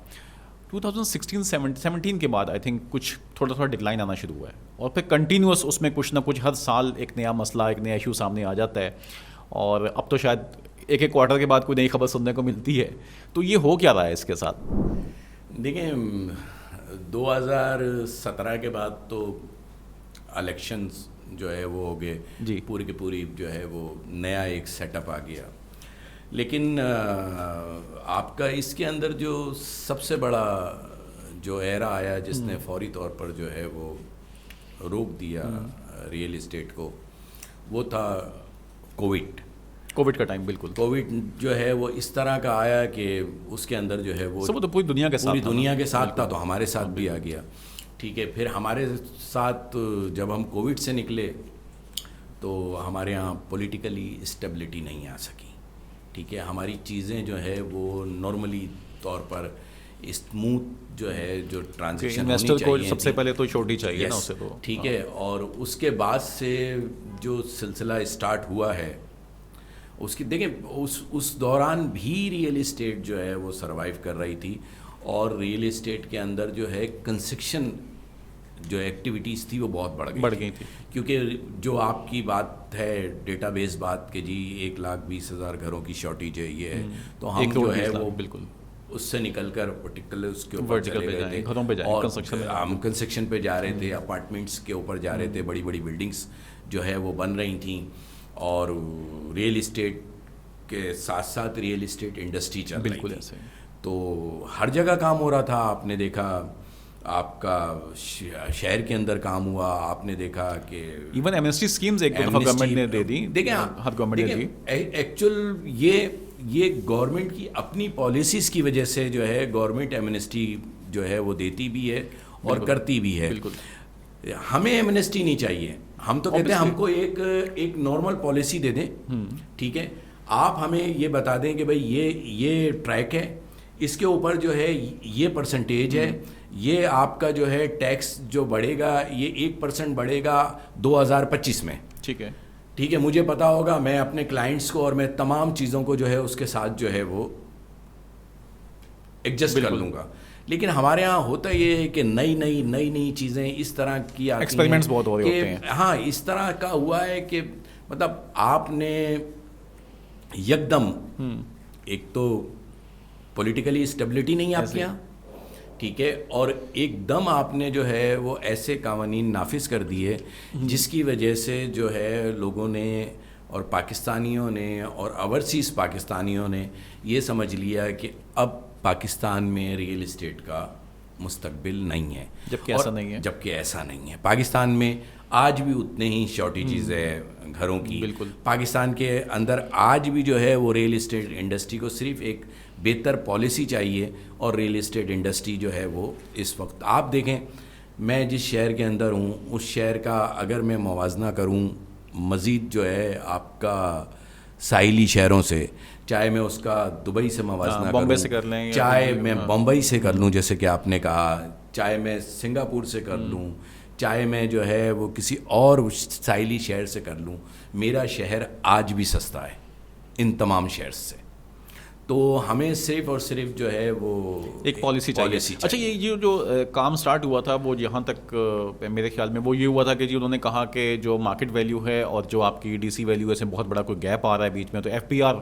2016-17 کے بعد آئی تھنک کچھ تھوڑا ڈکلائن آنا شروع ہوا ہے, اور پھر کنٹینیوس اس میں کچھ نہ کچھ ہر سال ایک نیا مسئلہ, ایک نیا ایشو سامنے آ جاتا ہے, اور اب تو شاید ایک کوارٹر کے بعد کوئی نئی خبر سننے کو ملتی ہے. تو یہ ہو کیا رہا ہے اس کے ساتھ؟ دیکھیں 2017 کے بعد تو الیکشنز جو ہے وہ ہو گئے, جی پوری کی پوری جو ہے وہ نیا ایک سیٹ اپ آ گیا. لیکن آپ کا اس کے اندر جو سب سے بڑا جو ایرا آیا جس نے فوری طور پر جو ہے وہ روک دیا ریئل اسٹیٹ کو, وہ تھا کووڈ کا ٹائم. بالکل, کووڈ جو ہے وہ اس طرح کا آیا کہ اس کے اندر جو ہے وہ تو پوری دنیا کے ساتھ تھا, تو ہمارے ساتھ بھی آ گیا. ٹھیک ہے, پھر ہمارے ساتھ جب ہم کووڈ سے نکلے تو ہمارے یہاں پولیٹیکلی اسٹیبلٹی نہیں آ سکی. ٹھیک ہے, ہماری چیزیں جو ہے وہ نارملی طور پر اسموتھ جو ہے جو ٹرانزیکشن ہونی چاہیے, سب سے پہلے تو چھوٹی چاہیے نا اسے. تو ٹھیک ہے, اور اس کے بعد سے جو سلسلہ اسٹارٹ ہوا ہے اس کی دیکھیں اس دوران بھی ریئل اسٹیٹ جو ہے وہ سروائیو کر رہی تھی, اور ریئل اسٹیٹ کے اندر جو ہے کنسٹرکشن جو ایکٹیویٹیز تھی وہ بہت بڑھ گئی تھی. کیونکہ جو آپ کی بات ہے ڈیٹا بیس بات کہ جی 1,20,000 گھروں کی شارٹیج ہے یہ ہے, تو ہم جو ہے وہ بالکل اس سے نکل کر پرٹیکولر اس کے اوپر چلے گئے تھے, اور ہم کنسٹرکشن پہ جا رہے تھے, اپارٹمنٹس کے اوپر جا رہے تھے, بڑی بڑی بلڈنگس جو ہے وہ بن رہی تھیں, اور ریئل اسٹیٹ کے ساتھ ساتھ ریئل اسٹیٹ انڈسٹری چل رہی تھی. تو ہر جگہ کام ہو رہا تھا. آپ نے دیکھا آپ کا شہر کے اندر کام ہوا, آپ نے دیکھا کہ ایون ایمنسٹی اسکیمز ایک دفعہ گورنمنٹ نے دے دی. دیکھیں ہر گورنمنٹ نے دی. ایکچوئل یہ گورنمنٹ کی اپنی پالیسیز کی وجہ سے جو ہے گورنمنٹ ایمنسٹی جو ہے وہ دیتی بھی ہے اور کرتی بھی ہے. بالکل, ہمیں ایمنسٹی نہیں چاہیے. ہم تو کہتے ہیں ہم کو ایک نارمل پالیسی دے دیں. ٹھیک ہے, آپ ہمیں یہ بتا دیں کہ بھائی یہ ٹریک ہے, اس کے اوپر جو ہے یہ پرسنٹیج ہے, یہ آپ کا جو ہے ٹیکس جو بڑھے گا یہ 1% بڑھے گا 2025 میں. ٹھیک ہے, مجھے پتا ہوگا, میں اپنے کلائنٹس کو اور میں تمام چیزوں کو جو ہے اس کے ساتھ جو ہے وہ ایڈجسٹ کر لوں گا. لیکن ہمارے ہاں ہوتا یہ ہے کہ نئی چیزیں اس طرح کی آتی ہیں, ایکسپیریمنٹس بہت ہو رہے ہوتے ہیں. ہاں, اس طرح کا ہوا ہے کہ مطلب آپ نے یکدم ایک تو پولیٹیکلی اسٹیبلٹی نہیں آپ کے یہاں, ٹھیک ہے, اور ایک دم آپ نے جو ہے وہ ایسے قوانین نافذ کر دیے جس کی وجہ سے جو ہے لوگوں نے اور پاکستانیوں نے اور اوورسیز پاکستانیوں نے یہ سمجھ لیا کہ اب پاکستان میں ریئل اسٹیٹ کا مستقبل نہیں ہے. جبکہ ایسا نہیں ہے. پاکستان میں آج بھی اتنے ہی شارٹیجز ہے گھروں کی. بالکل, پاکستان کے اندر آج بھی جو ہے وہ ریئل اسٹیٹ انڈسٹری کو صرف ایک بہتر پالیسی چاہیے, اور ریئل اسٹیٹ انڈسٹری جو ہے وہ اس وقت آپ دیکھیں, میں جس شہر کے اندر ہوں اس شہر کا اگر میں موازنہ کروں مزید جو ہے آپ کا ساحلی شہروں سے, چاہے میں اس کا دبئی سے موازنہ کروں, چاہے میں بمبئی سے کر لوں جیسے کہ آپ نے کہا, چاہے میں سنگاپور سے کر لوں, چاہے میں جو ہے وہ کسی اور ساحلی شہر سے کر لوں, میرا شہر آج بھی سستا ہے ان تمام شہر سے. تو ہمیں صرف اور صرف جو ہے وہ ایک پالیسی چاہیے. اچھا یہ جو کام سٹارٹ ہوا تھا وہ جہاں تک میرے خیال میں وہ یہ ہوا تھا کہ جی انہوں نے کہا کہ جو مارکیٹ ویلیو ہے اور جو آپ کی ڈی سی ویلیو ہے سے بہت بڑا کوئی گیپ آ رہا ہے بیچ میں, تو F P R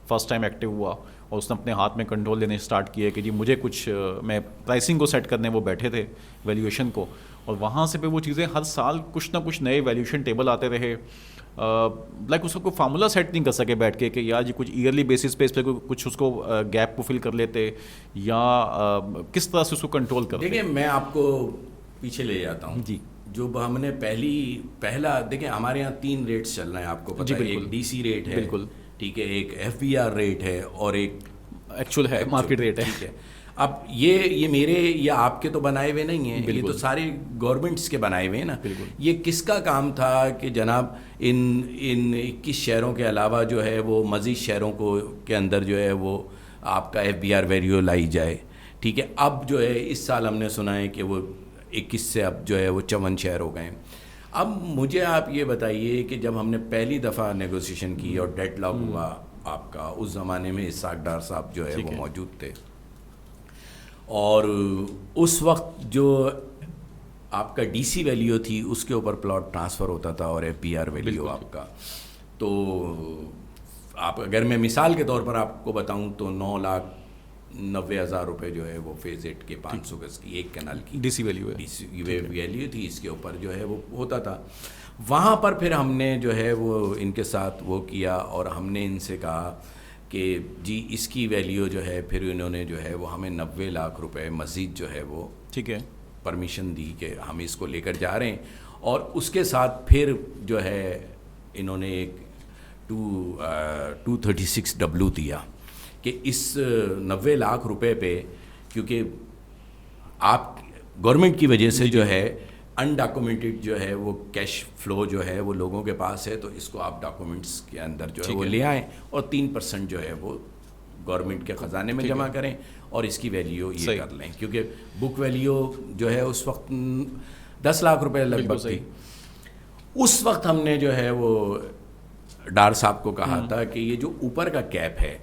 first time active ہوا اور اس نے اپنے ہاتھ میں کنٹرول لینے اسٹارٹ کیے کہ جی مجھے کچھ میں پرائسنگ کو سیٹ کرنے وہ بیٹھے تھے ویلیویشن کو, اور وہاں سے پہ وہ چیزیں ہر سال کچھ نہ کچھ نئے ویلیویشن ٹیبل آتے رہے. لائک اس کو کوئی فارمولا سیٹ نہیں کر سکے بیٹھ کے کہ یار جی کچھ ایئرلی بیسس پہ اس پہ کچھ اس کو گیپ کو فل کر لیتے یا کس طرح سے اس کو کنٹرول کرتے. دیکھیں میں آپ کو پیچھے لے جاتا ہوں جی. جو ہم نے پہلا دیکھیں ہمارے یہاں 3 ریٹس چل رہے ہیں, آپ کو پتہ ہے, ایک ڈی سی ریٹ ہے, بالکل ٹھیک ہے, ایک ایف بی آر ریٹ ہے اور ایک ایکچوئل ہے مارکیٹ ریٹ ہے. ٹھیک ہے. اب یہ میرے یا آپ کے تو بنائے ہوئے نہیں ہیں, یہ تو سارے گورنمنٹس کے بنائے ہوئے ہیں نا. یہ کس کا کام تھا کہ جناب ان 21 شہروں کے علاوہ جو ہے وہ مزید شہروں کے اندر جو ہے وہ آپ کا ایف بی آر ویلیو لائی جائے. ٹھیک ہے. اب جو ہے اس سال ہم نے سنا ہے کہ وہ 21 سے اب جو ہے وہ 54 شہر ہو گئے ہیں. اب مجھے آپ یہ بتائیے کہ جب ہم نے پہلی دفعہ نیگوسیشن کی اور ڈیڈ لاک ہوا آپ کا, اس زمانے میں اسحاق ڈار صاحب جو ہے وہ موجود تھے, اور اس وقت جو آپ کا ڈی سی ویلیو تھی اس کے اوپر پلاٹ ٹرانسفر ہوتا تھا اور ایف پی آر ویلیو آپ کا. تو آپ اگر میں مثال کے طور پر آپ کو بتاؤں تو 9,90,000 روپے جو ہے وہ فیز 8 کے 500 گز کی ایک کینال کی ڈی سی ویلیو ہے, ڈی سی ویلیو تھی, اس کے اوپر جو ہے وہ ہوتا تھا. وہاں پر پھر ہم نے جو ہے وہ ان کے ساتھ وہ کیا اور ہم نے ان سے کہا کہ جی اس کی ویلیو جو ہے, پھر انہوں نے جو ہے وہ ہمیں 90 لاکھ روپے مزید جو ہے وہ ٹھیک ہے پرمیشن دی کہ ہم اس کو لے کر جا رہے ہیں. اور اس کے ساتھ پھر جو ہے انہوں نے ایک 236W دیا کہ اس 90 لاکھ روپے پہ, کیونکہ آپ گورنمنٹ کی وجہ سے جو ہے انڈاکومنٹڈ جو ہے وہ کیش فلو جو ہے وہ لوگوں کے پاس ہے, تو اس کو آپ ڈاکومنٹس کے اندر جو ہے وہ لے آئیں اور 3% جو ہے وہ گورنمنٹ کے خزانے میں جمع کریں اور اس کی ویلیو یہ کر لیں, کیونکہ بک ویلیو جو ہے اس وقت 10 لاکھ روپے لگ بھگ تھی. اس وقت ہم نے جو ہے وہ ڈار صاحب کو کہا تھا کہ یہ جو اوپر کا کیپ ہے,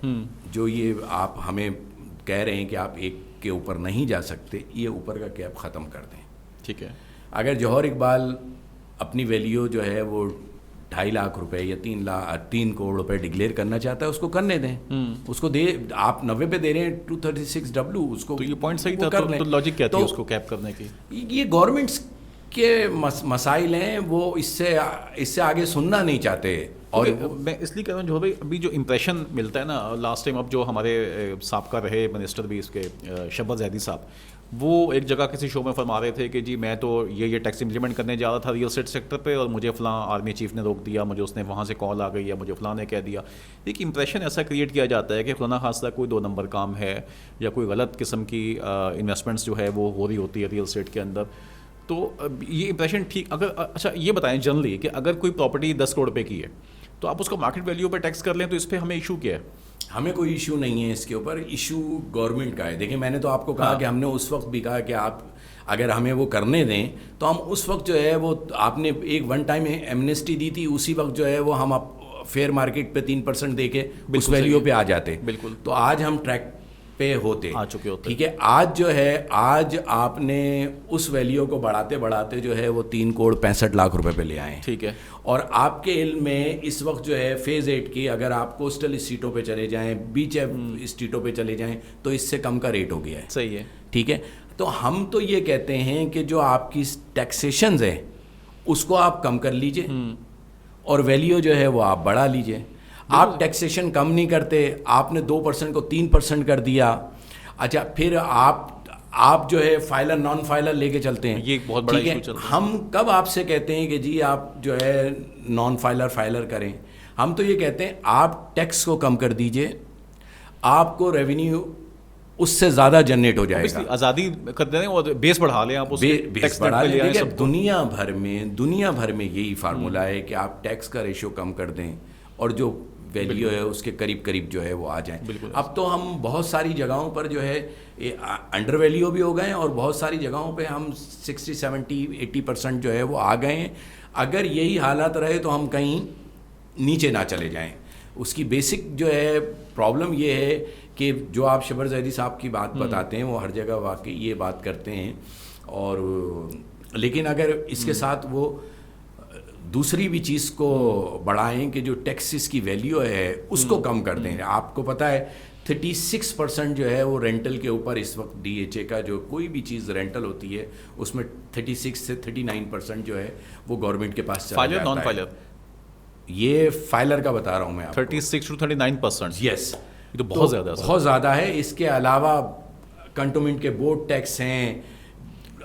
جو یہ آپ ہمیں کہہ رہے ہیں کہ آپ ایک کے اوپر نہیں جا سکتے, یہ اوپر کا کیپ ختم کر دیں. ٹھیک ہے. اگر جوہر اقبال اپنی ویلیو جو ہے وہ 2.5 لاکھ روپے یا 3 کروڑ روپے ڈکلیئر کرنا چاہتا ہے, اس کو کرنے دیں, اس کو دے. آپ 90 پہ دے رہے ہیں 236W, اس کو. تو یہ پوائنٹ صحیح تھا. تو لاجک کیا تھی اس کو کیپ کرنے کی؟ یہ گورنمنٹس کے مسائل ہیں, وہ اس سے آگے سننا نہیں چاہتے. اور میں اس لیے کہہ رہا ہوں جو بھائی ابھی جو امپریشن ملتا ہے نا لاسٹ ٹائم, اب جو ہمارے سابقہ رہے منسٹر بھی اس کے شہباز زیدی صاحب, وہ ایک جگہ کسی شو میں فرما رہے تھے کہ جی میں تو یہ ٹیکس امپلیمنٹ کرنے جا رہا تھا ریل اسٹیٹ سیکٹر پہ اور مجھے فلاں آرمی چیف نے روک دیا, مجھے اس نے وہاں سے کال آ گئی یا مجھے فلاں نے کہہ دیا. ایک امپریشن ایسا کریٹ کیا جاتا ہے کہ خدا خاصہ کوئی 2 نمبر کام ہے یا کوئی غلط قسم کی انویسٹمنٹس جو ہے وہ ہو رہی ہوتی ہے ریل اسٹیٹ کے اندر. تو یہ امپریشن ٹھیک. اگر اچھا یہ بتائیں جنرلی کہ اگر کوئی پراپرٹی 10 کروڑ روپے کی ہے تو آپ اس کو مارکیٹ ویلیو پہ ٹیکس کر لیں, تو اس پہ ہمیں ایشو کیا ہے؟ ہمیں کوئی ایشو نہیں ہے اس کے اوپر, ایشو گورنمنٹ کا ہے. دیکھیں میں نے تو آپ کو کہا کہ ہم نے اس وقت بھی کہا کہ آپ اگر ہمیں وہ کرنے دیں تو ہم اس وقت جو ہے وہ آپ نے ایک 1 ٹائم ایمنیسٹی دی تھی, اسی وقت جو ہے وہ ہم فیئر مارکیٹ پہ 3% دے کے اس ویلیو پہ آ جاتے. بالکل. تو آج ہم ٹریک پہ ہوتے آ چکے ہوتے. ٹھیک ہے. آج جو ہے آج آپ نے اس ویلیو کو بڑھاتے بڑھاتے جو ہے وہ 3 کروڑ 65 لاکھ روپے پہ لے آئے. ٹھیک ہے. اور آپ کے علم میں اس وقت جو ہے فیز 8 کی اگر آپ کوسٹل اسٹریٹوں پہ چلے جائیں, بیچ اسٹریٹوں پہ چلے جائیں, تو اس سے کم کا ریٹ ہو گیا ہے. صحیح ہے. ٹھیک ہے. تو ہم تو یہ کہتے ہیں کہ جو آپ کی ٹیکسیشنز ہیں اس کو آپ کم کر لیجئے اور ویلیو جو ہے وہ آپ بڑھا لیجئے. آپ ٹیکسیشن کم نہیں کرتے, آپ نے 2% کو 3% کر دیا. اچھا پھر آپ جو ہے فائلر نان فائلر لے کے چلتے ہیں. یہ بہت بڑا ایشو چلتا ہے. ہم کب آپ سے کہتے ہیں کہ جی آپ جو ہے نان فائلر کریں؟ ہم تو یہ کہتے ہیں آپ ٹیکس کو کم کر دیجئے, آپ کو ریونیو اس سے زیادہ جنریٹ ہو جائے گا. آزادی کر دیں اور بیس بڑھا لیں, آپ بیس بڑھا لیں. دنیا بھر میں یہی فارمولہ ہے کہ آپ ٹیکس کا ریشو کم کر دیں اور جو ویلیو ہے اس کے قریب جو ہے وہ آ جائیں. اب تو ہم بہت ساری جگہوں پر جو ہے انڈر ویلیو بھی ہو گئے ہیں اور بہت ساری جگہوں پہ ہم 60, 70, 80% جو ہے وہ آ گئے ہیں. اگر یہی حالات رہے تو ہم کہیں نیچے نہ چلے جائیں. اس کی بیسک جو ہے پرابلم یہ ہے کہ جو آپ شبر زیدی صاحب کی بات بتاتے ہیں وہ ہر جگہ واقعی یہ بات کرتے ہیں، اور لیکن اگر اس کے ساتھ وہ دوسری بھی چیز کو بڑھائیں کہ جو ٹیکسز کی ویلیو ہے اس کو کم کر دیں. آپ کو پتہ ہے 36% جو ہے وہ رینٹل کے اوپر اس وقت ڈی ایچ اے کا جو کوئی بھی چیز رینٹل ہوتی ہے اس میں 36 سے 39% جو ہے وہ گورنمنٹ کے پاس چلا جاتا ہے. نان فائلر یہ فائلر کا بتا رہا ہوں میں آپ کو. 36 to 39%. یس، یہ تو بہت زیادہ ہے. بہت زیادہ ہے. اس کے علاوہ کنٹونمنٹ کے بورڈ ٹیکس ہیں،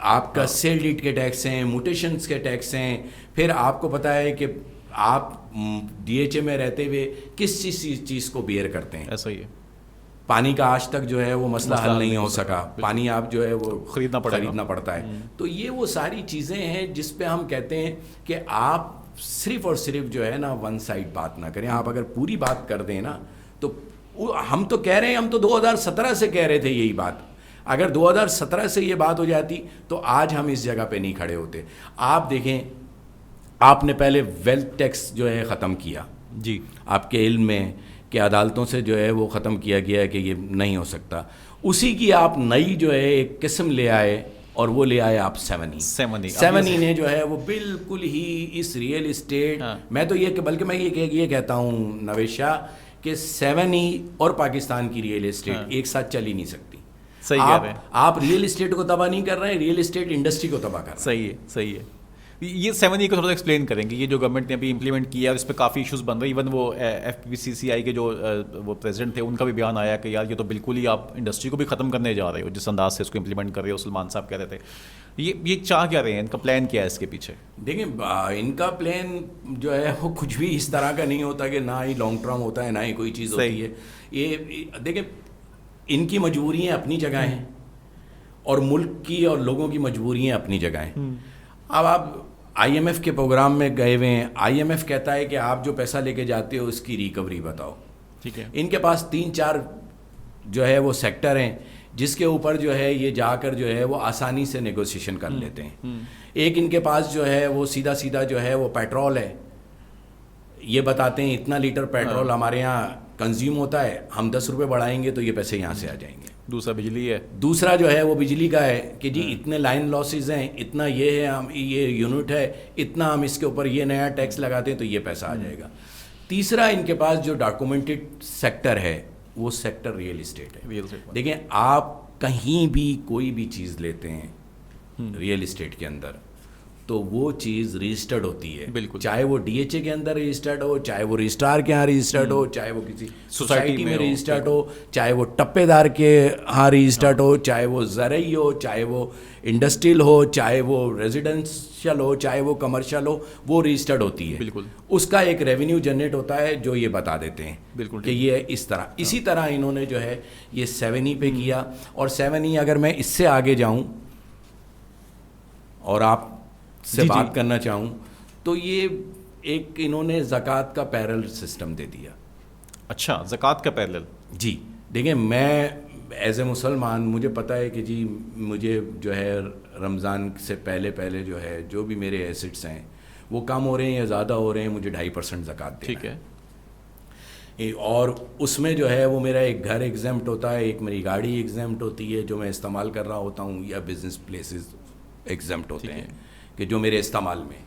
آپ کا سیل ڈیٹ کے ٹیکس ہیں، موٹیشنز کے ٹیکس ہیں. پھر آپ کو پتہ ہے کہ آپ ڈی ایچ اے میں رہتے ہوئے کس چیز کو بیئر کرتے ہیں. ایسا ہی ہے. پانی کا آج تک جو ہے وہ مسئلہ حل نہیں ہو سکا. پانی آپ جو ہے وہ خریدنا پڑتا ہے. تو یہ وہ ساری چیزیں ہیں جس پہ ہم کہتے ہیں کہ آپ صرف اور صرف جو ہے نا ون سائڈ بات نہ کریں. آپ اگر پوری بات کر دیں نا تو ہم تو کہہ رہے ہیں، ہم تو 2017 سے کہہ رہے تھے یہی بات. اگر 2017 سے یہ بات ہو جاتی تو آج ہم اس جگہ پہ نہیں کھڑے ہوتے. آپ دیکھیں، آپ نے پہلے ویلتھ ٹیکس جو ہے ختم کیا. جی، آپ کے علم میں کہ عدالتوں سے جو ہے وہ ختم کیا گیا ہے کہ یہ نہیں ہو سکتا. اسی کی آپ نئی جو ہے ایک قسم لے آئے اور وہ لے آئے آپ 7E نے جو ہے وہ بالکل ہی اس ریئل اسٹیٹ، میں تو یہ بلکہ میں یہ کہتا ہوں نوید شاہ کہ 7E اور پاکستان کی ریئل اسٹیٹ ایک ساتھ چل ہی نہیں سکتی. صحیح کہہ رہے ہیں آپ ریئل اسٹیٹ کو تباہ نہیں کر رہے ہیں، ریئل اسٹیٹ انڈسٹری کو تباہ کر رہے ہیں. صحیح ہے. یہ 7E کو تھوڑا ایکسپلین کریں گے. یہ جو گورنمنٹ نے ابھی امپلیمنٹ کیا ہے اس پہ کافی ایشوز بن رہے ہیں. ایون وہ FPCCI کے جو وہ پریزیڈنٹ تھے ان کا بھی بیان آیا کہ یار یہ تو بالکل ہی آپ انڈسٹری کو بھی ختم کرنے جا رہے ہو جس انداز سے اس کو امپلیمنٹ کر رہے ہو. سلمان صاحب کہہ رہے تھے یہ چاہ کیا رہے ہیں، ان کا پلان کیا ہے اس کے پیچھے؟ دیکھیں، ان کا پلان جو ہے وہ کچھ بھی اس طرح کا نہیں ہوتا کہ نہ ہی لانگ ٹرم ہوتا ہے نہ ہی کوئی چیز ہوتی ہے. یہ دیکھیں، ان کی مجبوریاں اپنی جگہ ہیں اور ملک کی اور لوگوں کی مجبوریاں اپنی جگہ ہیں. اب آپ IMF کے پروگرام میں گئے ہوئے ہیں. IMF کہتا ہے کہ آپ جو پیسہ لے کے جاتے ہو اس کی ریکوری بتاؤ. ٹھیک ہے. ان کے پاس 3-4 جو ہے وہ سیکٹر ہیں جس کے اوپر جو ہے یہ جا کر جو ہے وہ آسانی سے نیگوسیشن کر لیتے ہیں. ایک ان کے پاس جو ہے وہ سیدھا جو ہے وہ پیٹرول ہے. یہ بتاتے ہیں اتنا لیٹر پیٹرول ہمارے یہاں کنزیوم ہوتا ہے، ہم 10 روپے بڑھائیں گے تو یہ پیسے یہاں سے آ جائیں گے. دوسرا بجلی ہے. دوسرا جو ہے وہ بجلی کا ہے کہ جی اتنے لائن لاسز ہیں، اتنا یہ ہے، ہم یہ یونٹ ہے، اتنا ہم اس کے اوپر یہ نیا ٹیکس لگاتے ہیں تو یہ پیسہ آ جائے گا. تیسرا ان کے پاس جو ڈاکومنٹڈ سیکٹر ہے وہ سیکٹر ریئل اسٹیٹ ہے. دیکھیں، آپ کہیں بھی کوئی بھی چیز لیتے ہیں ریئل اسٹیٹ کے اندر تو وہ چیز رجسٹرڈ ہوتی ہے. بالکل. چاہے وہ ڈی ایچ اے کے اندر رجسٹرڈ ہو، چاہے وہ رجسٹرار کے ہاں رجسٹرڈ ہو، چاہے وہ کسی سوسائٹی میں رجسٹرڈ ہو، چاہے وہ ٹپے دار کے ہاں رجسٹرڈ ہو، چاہے وہ زرعی ہو، چاہے وہ انڈسٹریل ہو، چاہے وہ ریزیڈنشل ہو، چاہے وہ کمرشل ہو، وہ رجسٹرڈ ہوتی ہے. بالکل. اس کا ایک ریونیو جنریٹ ہوتا ہے جو یہ بتا دیتے ہیں. بالکل. کہ یہ اس طرح اسی طرح انہوں نے جو ہے یہ 7E پہ کیا. اور 7E اگر میں اس سے آگے جاؤں اور آپ سے بات کرنا چاہوں تو یہ ایک انہوں نے زکوٰۃ کا پیرل سسٹم دے دیا. اچھا، زکوٰۃ کا پیرل. جی دیکھیں، میں ایز اے مسلمان مجھے پتہ ہے کہ جی مجھے جو ہے رمضان سے پہلے جو ہے جو بھی میرے ایسٹس ہیں وہ کم ہو رہے ہیں یا زیادہ ہو رہے ہیں، مجھے 2.5% زکوٰۃ دینا ہے. ٹھیک ہے. اور اس میں جو ہے وہ میرا ایک گھر ایگزمپٹ ہوتا ہے، ایک میری گاڑی ایگزمپٹ ہوتی ہے جو میں استعمال کر رہا ہوتا ہوں، یا بزنس پلیسز ایگزمپٹ ہوتے ہیں کہ جو میرے استعمال میں.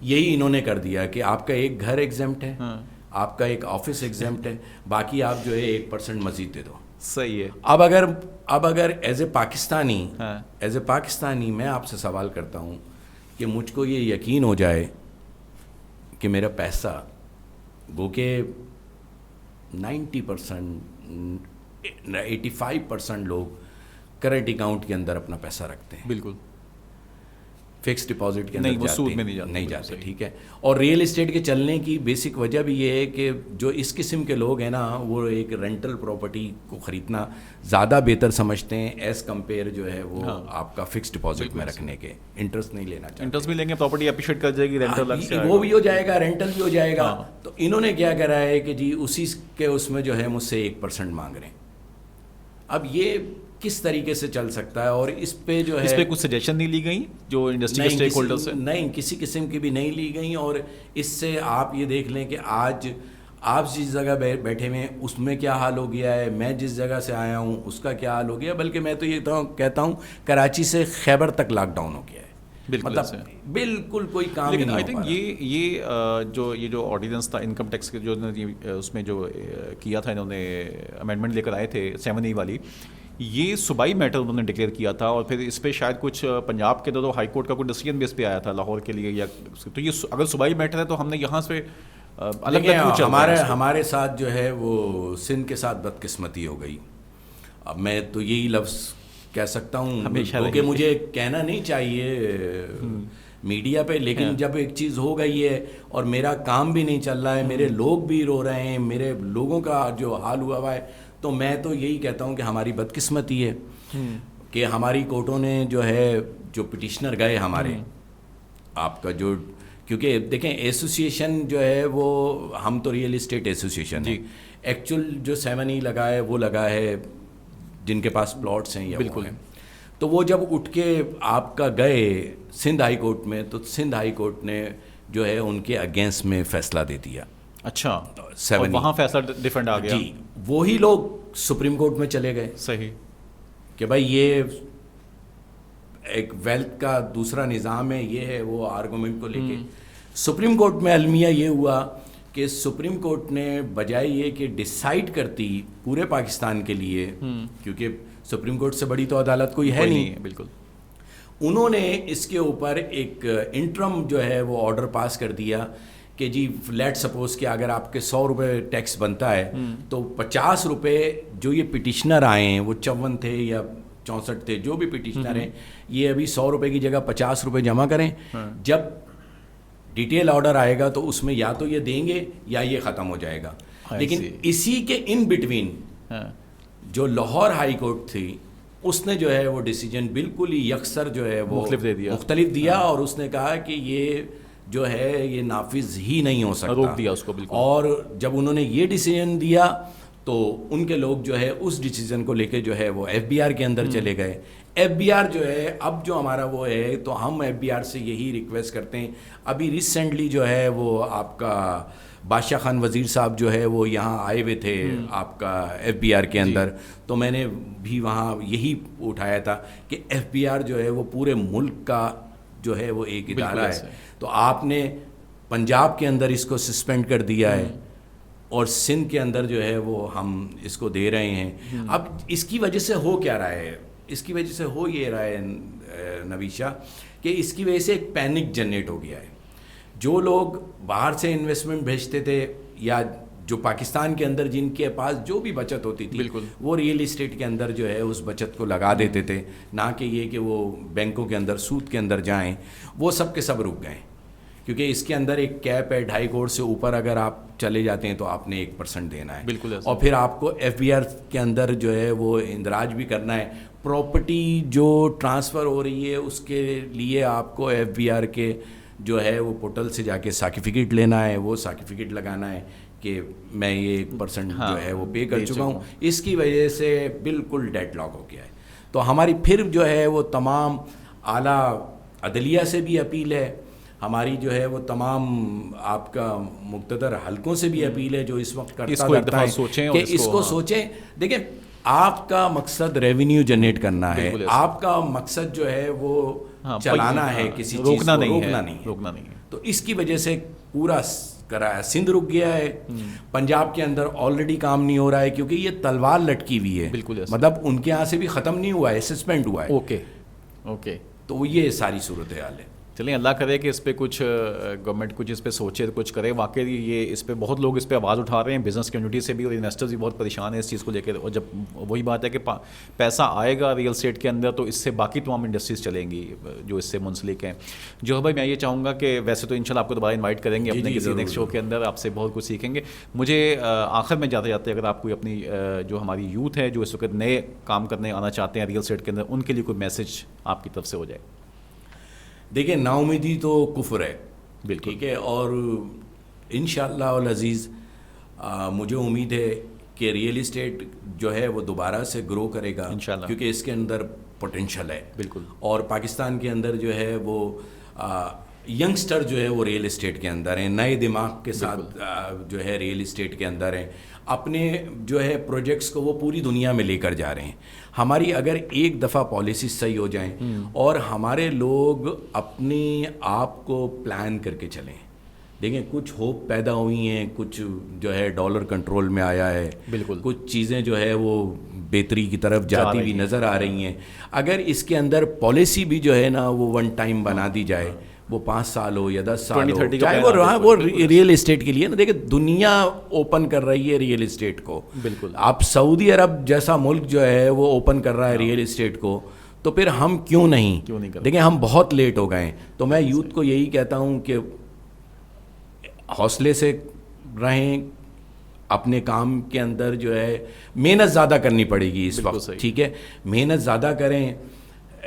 یہی انہوں نے کر دیا کہ آپ کا ایک گھر ایگزمپٹ ہے، آپ کا ایک آفس ایگزمپٹ ہے، باقی آپ جو ہے 1% مزید دے دو. صحیح ہے. اب اگر ایز اے پاکستانی میں آپ سے سوال کرتا ہوں کہ مجھ کو یہ یقین ہو جائے کہ میرا پیسہ گو کہ 90% 85% لوگ کرنٹ اکاؤنٹ کے اندر اپنا پیسہ رکھتے ہیں. بالکل. فکس ڈپازٹ کے اندر نہیں جاتے. ٹھیک ہے. اور ریئل اسٹیٹ کے چلنے کی بیسک وجہ بھی یہ ہے کہ جو اس قسم کے لوگ ہیں نا وہ ایک رینٹل پراپرٹی کو خریدنا زیادہ بہتر سمجھتے ہیں ایز کمپیئر جو ہے وہ آپ کا فکس ڈپازٹ میں رکھنے کے. انٹرسٹ نہیں لینا چاہتے. انٹرسٹ بھی لیں گے، پراپرٹی اپریشیٹ کر جائے گی، رینٹل وہ بھی ہو جائے گا، رینٹل بھی ہو جائے گا. تو انہوں نے کیا کرا ہے کہ جی اسی کے اس میں جو ہے مجھ سے 1% مانگ رہے ہیں. اب یہ کس طریقے سے چل سکتا ہے؟ اور اس پہ جو ہے اس پہ کچھ سجیشن نہیں لی گئی جو انڈسٹری کے اسٹیک ہولڈر سے؟ نہیں، کسی قسم کی بھی نہیں لی گئی. اور اس سے آپ یہ دیکھ لیں کہ آج آپ جس جگہ بیٹھے ہوئے ہیں اس میں کیا حال ہو گیا ہے, میں جس جگہ سے آیا ہوں اس کا کیا حال ہو گیا, بلکہ میں تو یہ کہتا ہوں کراچی سے خیبر تک لاک ڈاؤن ہو گیا ہے, مطلب بالکل کوئی کام لیکن نہیں آئی ہو تھنک پا یہ جو آرڈیننس تھا انکم ٹیکس کے جو اس میں جو کیا تھا انہوں نے امینڈمنٹ لے کر آئے تھے 7A والی, یہ صوبائی میٹر انہوں نے ڈکلیئر کیا تھا, اور پھر اس پہ شاید کچھ پنجاب کے تو ہائی کورٹ کا کوئی ڈیسیجن بھی اس پہ آیا تھا لاہور کے لیے, یا تو یہ اگر صوبائی میٹر ہے تو ہم نے یہاں سے الگ ہمارے ساتھ جو ہے وہ سندھ کے ساتھ بدقسمتی ہو گئی. اب میں تو یہی لفظ کہہ سکتا ہوں کیونکہ مجھے کہنا نہیں چاہیے میڈیا پہ, لیکن جب ایک چیز ہو گئی ہے اور میرا کام بھی نہیں چل رہا ہے, میرے لوگ بھی رو رہے ہیں, میرے لوگوں کا جو حال ہوا ہوا ہے, تو میں تو یہی کہتا ہوں کہ ہماری بدقسمتی ہے کہ ہماری کورٹوں نے جو ہے جو پٹیشنر گئے ہمارے آپ کا جو, کیونکہ دیکھیں ایسوسیشن جو ہے وہ ہم تو ریئل اسٹیٹ ایسوسیشن ہے, ایکچوئل جو 7E لگا ہے وہ لگا ہے جن کے پاس پلاٹس ہیں یا بالکل ہیں. تو وہ جب اٹھ کے آپ کا گئے سندھ ہائی کورٹ میں, تو سندھ ہائی کورٹ نے جو ہے ان کے اگینسٹ میں فیصلہ دے دیا. اچھا, وہاں فیصلہ ڈیفرنٹ آ گیا. جی, وہی لوگ سپریم کورٹ میں چلے گئے. صحیح, کہ بھائی یہ ایک ویلتھ کا دوسرا نظام ہے, یہ ہے وہ آرگومنٹ کو لے کے سپریم کورٹ میں المیہ یہ ہوا کہ سپریم کورٹ نے بجائے یہ کہ ڈیسائیڈ کرتی پورے پاکستان کے لیے, کیونکہ سپریم کورٹ سے بڑی تو عدالت کوئی ہے نہیں, بالکل, انہوں نے اس کے اوپر ایک انٹرم جو ہے وہ آرڈر پاس کر دیا کہ جی لیٹ سپوز کہ اگر آپ کے 100 روپے ٹیکس بنتا ہے تو 50 روپے جو یہ پٹیشنر آئے ہیں وہ 54 تھے یا 64 تھے, جو بھی پٹیشنر ہیں, یہ ابھی 100 روپے کی جگہ 50 روپے جمع کریں, جب ڈیٹیل آرڈر آئے گا تو اس میں یا تو یہ دیں گے یا یہ ختم ہو جائے گا. لیکن اسی کے ان بٹوین جو لاہور ہائی کورٹ تھی اس نے جو ہے وہ ڈیسیجن بالکل ہی یکسر جو ہے وہ مختلف دیا, اور اس نے کہا کہ یہ جو ہے یہ نافذ ہی نہیں ہو سکتا, روک دیا اس کو بالکل. اور جب انہوں نے یہ ڈیسیجن دیا تو ان کے لوگ جو ہے اس ڈیسیجن کو لے کے جو ہے وہ FBR کے اندر چلے گئے. FBR جو ہے اب جو ہمارا وہ ہے, تو ہم FBR سے یہی ریکویسٹ کرتے ہیں. ابھی ریسنٹلی جو ہے وہ آپ کا بادشاہ خان وزیر صاحب جو ہے وہ یہاں آئے ہوئے تھے آپ کا FBR کے اندر, تو میں نے بھی وہاں یہی اٹھایا تھا کہ FBR جو ہے وہ پورے ملک کا جو ہے وہ ایک ادارہ ہے, تو آپ نے پنجاب کے اندر اس کو سسپینڈ کر دیا ہے اور سندھ کے اندر جو ہے وہ ہم اس کو دے رہے ہیں. اب اس کی وجہ سے ہو کیا رہا ہے, اس کی وجہ سے ہو یہ رہا ہے نویشہ کہ اس کی وجہ سے ایک پینک جنریٹ ہو گیا ہے. جو لوگ باہر سے انویسٹمنٹ بھیجتے تھے یا جو پاکستان کے اندر جن کے پاس جو بھی بچت ہوتی تھی وہ ریئل اسٹیٹ کے اندر جو ہے اس بچت کو لگا دیتے تھے, نہ کہ یہ کہ وہ بینکوں کے اندر سود کے اندر جائیں, وہ سب کے سب رک گئے. کیونکہ اس کے اندر ایک کیپ ہے 2.5 کروڑ سے اوپر اگر آپ چلے جاتے ہیں تو آپ نے 1% دینا ہے, اور پھر آپ کو FBR کے اندر جو ہے وہ اندراج بھی کرنا ہے. پراپرٹی جو ٹرانسفر ہو رہی ہے اس کے لیے آپ کو FBR کے جو ہے وہ پورٹل سے جا کے سرٹیفکیٹ لینا ہے, وہ سرٹیفکیٹ لگانا ہے کہ میں یہ 1% جو ہے وہ پے کر چکا ہوں. اس کی وجہ سے بالکل ڈیڈ لاک ہو گیا ہے. تو ہماری پھر جو ہے وہ تمام اعلیٰ عدلیہ سے بھی اپیل ہے, ہماری جو ہے وہ تمام آپ کا مقتدر حلقوں سے بھی اپیل ہے جو اس وقت کرتا ہے کہ اس کو سوچیں. دیکھیں آپ کا مقصد ریونیو جنریٹ کرنا ہے, آپ کا مقصد جو ہے وہ چلانا ہے, کسی چیز کو روکنا نہیں ہے. تو اس کی وجہ سے پورا سندھ رک گیا ہے. پنجاب کے اندر آلریڈی کام نہیں ہو رہا ہے کیونکہ یہ تلوار لٹکی ہوئی ہے, مطلب ان کے یہاں سے بھی ختم نہیں ہوا ہے, سسپینڈ ہوا ہے. اوکے تو یہ ساری صورتحال ہے. چلیں اللہ کرے کہ اس پہ کچھ گورنمنٹ کچھ اس پہ سوچے, کچھ کرے. واقعی یہ اس پہ بہت لوگ اس پہ آواز اٹھا رہے ہیں, بزنس کمیونٹی سے بھی, اور انویسٹرز بھی بہت پریشان ہیں اس چیز کو لے کے. اور جب وہی بات ہے کہ پیسہ آئے گا ریئل اسٹیٹ کے اندر تو اس سے باقی تمام انڈسٹریز چلیں گی جو اس سے منسلک ہیں. جو بھائی میں یہ چاہوں گا کہ ویسے تو انشاءاللہ آپ کو دوبارہ انوائٹ کریں گے اپنے کسی نیکسٹ شو کے اندر, آپ سے بہت کچھ سیکھیں گے. مجھے آخر میں جاتے جاتے اگر آپ کوئی اپنی جو ہماری یوتھ ہے جو اس وقت نئے کام کرنے آنا چاہتے ہیں ریئل اسٹیٹ کے اندر, ان کے لیے کوئی میسج آپ کی طرف سے ہو جائے. دیکھیں نا امیدی تو کفر ہے, بالکل ٹھیک ہے, اور انشاءاللہ العزیز مجھے امید ہے کہ ریئل اسٹیٹ جو ہے وہ دوبارہ سے گرو کرے گا کیونکہ اس کے اندر پوٹینشل ہے. بالکل. اور پاکستان کے اندر جو ہے وہ ینگسٹر جو ہے وہ ریئل اسٹیٹ کے اندر ہیں, نئے دماغ کے ساتھ جو ہے ریئل اسٹیٹ کے اندر ہیں, اپنے جو ہے پروجیکٹس کو وہ پوری دنیا میں لے کر جا رہے ہیں. ہماری اگر ایک دفعہ پالیسیز صحیح ہو جائیں اور ہمارے لوگ اپنے آپ کو پلان کر کے چلیں, دیکھیں کچھ ہوپ پیدا ہوئی ہیں, کچھ جو ہے ڈالر کنٹرول میں آیا ہے, بالکل کچھ چیزیں جو ہے وہ بہتری کی طرف جاتی ہوئی نظر آ رہی ہیں. اگر اس کے اندر پالیسی بھی جو ہے نا وہ ون ٹائم بنا دی جائے, وہ 5 سال ہو یا 10 سال ہو, چاہے وہ ریئل اسٹیٹ کے لیے نا, دیکھیں دنیا اوپن کر رہی ہے ریئل اسٹیٹ کو. بالکل آپ سعودی عرب جیسا ملک جو ہے وہ اوپن کر رہا ہے ریئل اسٹیٹ کو, تو پھر ہم کیوں نہیں دیکھیں, ہم بہت لیٹ ہو گئے ہیں. تو میں یوتھ کو یہی کہتا ہوں کہ حوصلے سے رہیں, اپنے کام کے اندر جو ہے محنت زیادہ کرنی پڑے گی اس وقت, ٹھیک ہے, محنت زیادہ کریں.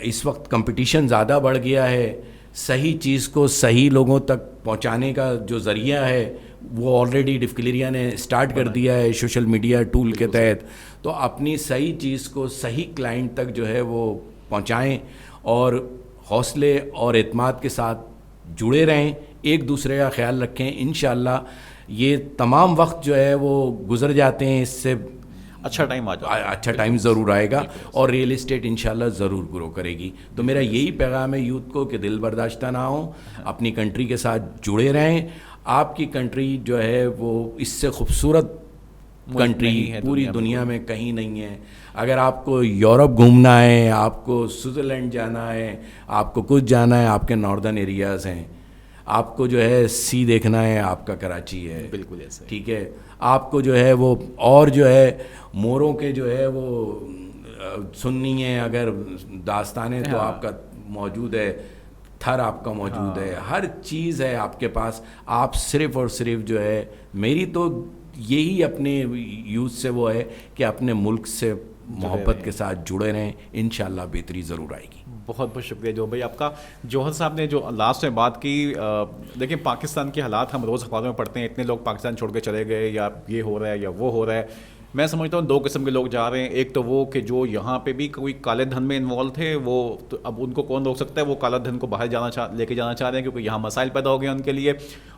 اس وقت کمپٹیشن زیادہ بڑھ گیا ہے, صحیح چیز کو صحیح لوگوں تک پہنچانے کا جو ذریعہ ہے وہ آلریڈی ڈفکلیریا نے اسٹارٹ کر دیا ہے سوشل میڈیا ٹول کے تحت. تو اپنی صحیح چیز کو صحیح کلائنٹ تک جو ہے وہ پہنچائیں, اور حوصلے اور اعتماد کے ساتھ جڑے رہیں, ایک دوسرے کا خیال رکھیں. انشاءاللہ یہ تمام وقت جو ہے وہ گزر جاتے ہیں, اس سے اچھا ٹائم اچھا ٹائم ضرور آئے گا, اور ریئل اسٹیٹ انشاءاللہ ضرور گرو کرے گی. تو میرا یہی پیغام ہے یوتھ کو کہ دل برداشتہ نہ ہوں, اپنی کنٹری کے ساتھ جڑے رہیں. آپ کی کنٹری جو ہے وہ اس سے خوبصورت کنٹری پوری دنیا میں کہیں نہیں ہے. اگر آپ کو یورپ گھومنا ہے, آپ کو سوئٹزرلینڈ جانا ہے, آپ کو کچھ جانا ہے, آپ کے ناردرن ایریاز ہیں, آپ کو جو ہے سی دیکھنا ہے, آپ کا کراچی ہے, بالکل ایسا, ٹھیک ہے, آپ کو جو ہے وہ اور جو ہے موروں کے جو ہے وہ سننی ہے اگر داستانیں, تو آپ کا موجود ہے, تھر آپ کا موجود ہے, ہر چیز ہے آپ کے پاس. آپ صرف اور صرف جو ہے, میری تو یہی اپنے یوتھ سے وہ ہے کہ اپنے ملک سے محبت کے ساتھ جڑے رہیں, انشاءاللہ بہتری ضرور آئے گی. بہت بہت شکریہ جو بھائی آپ کا. جوہر صاحب نے جو لاسٹ میں بات کی, دیکھیں پاکستان کے حالات ہم روز اخباروں میں پڑھتے ہیں, اتنے لوگ پاکستان چھوڑ کے چلے گئے, یا یہ ہو رہا ہے یا وہ ہو رہا ہے. میں سمجھتا ہوں 2 قسم کے لوگ جا رہے ہیں. ایک تو وہ کہ جو یہاں پہ بھی کوئی کالے دھن میں انوالو تھے, وہ تو اب ان کو کون روک سکتا ہے, وہ کالا دھن کو باہر لے کے جانا چاہ رہے ہیں کیونکہ یہاں مسائل پیدا ہو گئے ہیں ان کے لیے.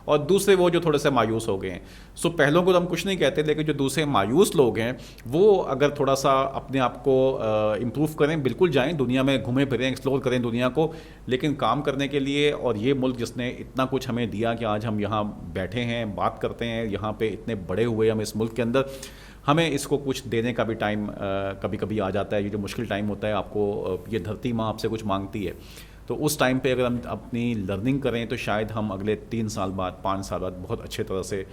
اور دوسرے وہ جو تھوڑے سے مایوس ہو گئے ہیں. سو پہلوں کو تو ہم کچھ نہیں کہتے, لیکن جو دوسرے مایوس لوگ ہیں وہ اگر تھوڑا سا اپنے آپ کو امپروو کریں, بالکل جائیں دنیا میں, گھومیں پھریں, ایکسپلور کریں دنیا کو, لیکن کام کرنے کے لیے. اور یہ ملک جس نے اتنا کچھ ہمیں دیا کہ آج ہم یہاں بیٹھے ہیں, بات کرتے ہیں, یہاں پہ اتنے بڑے ہوئے ہم اس ملک کے اندر, ہمیں اس کو کچھ دینے کا بھی ٹائم کبھی کبھی آ جاتا ہے. یہ جو مشکل ٹائم ہوتا ہے, آپ کو یہ دھرتی ماں آپ سے کچھ مانگتی ہے, تو اس ٹائم پہ اگر ہم اپنی لرننگ کریں تو شاید ہم اگلے 3 سال بعد 5 سال بعد بہت اچھے طرح سے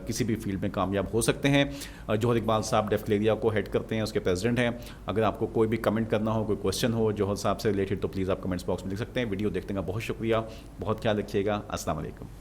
کسی بھی فیلڈ میں کامیاب ہو سکتے ہیں. جوہر اقبال صاحب ڈفکلیریا کو ہیڈ کرتے ہیں, اس کے پریزیڈنٹ ہیں. اگر آپ کو کوئی بھی کمنٹ کرنا ہو, کوئی کویشچن ہو جوہر صاحب سے ریلیٹڈ, تو پلیز آپ کمنٹس باکس میں لکھ سکتے ہیں. ویڈیو دیکھنے کا بہت شکریہ, بہت خیال رکھیے گا. السلام علیکم.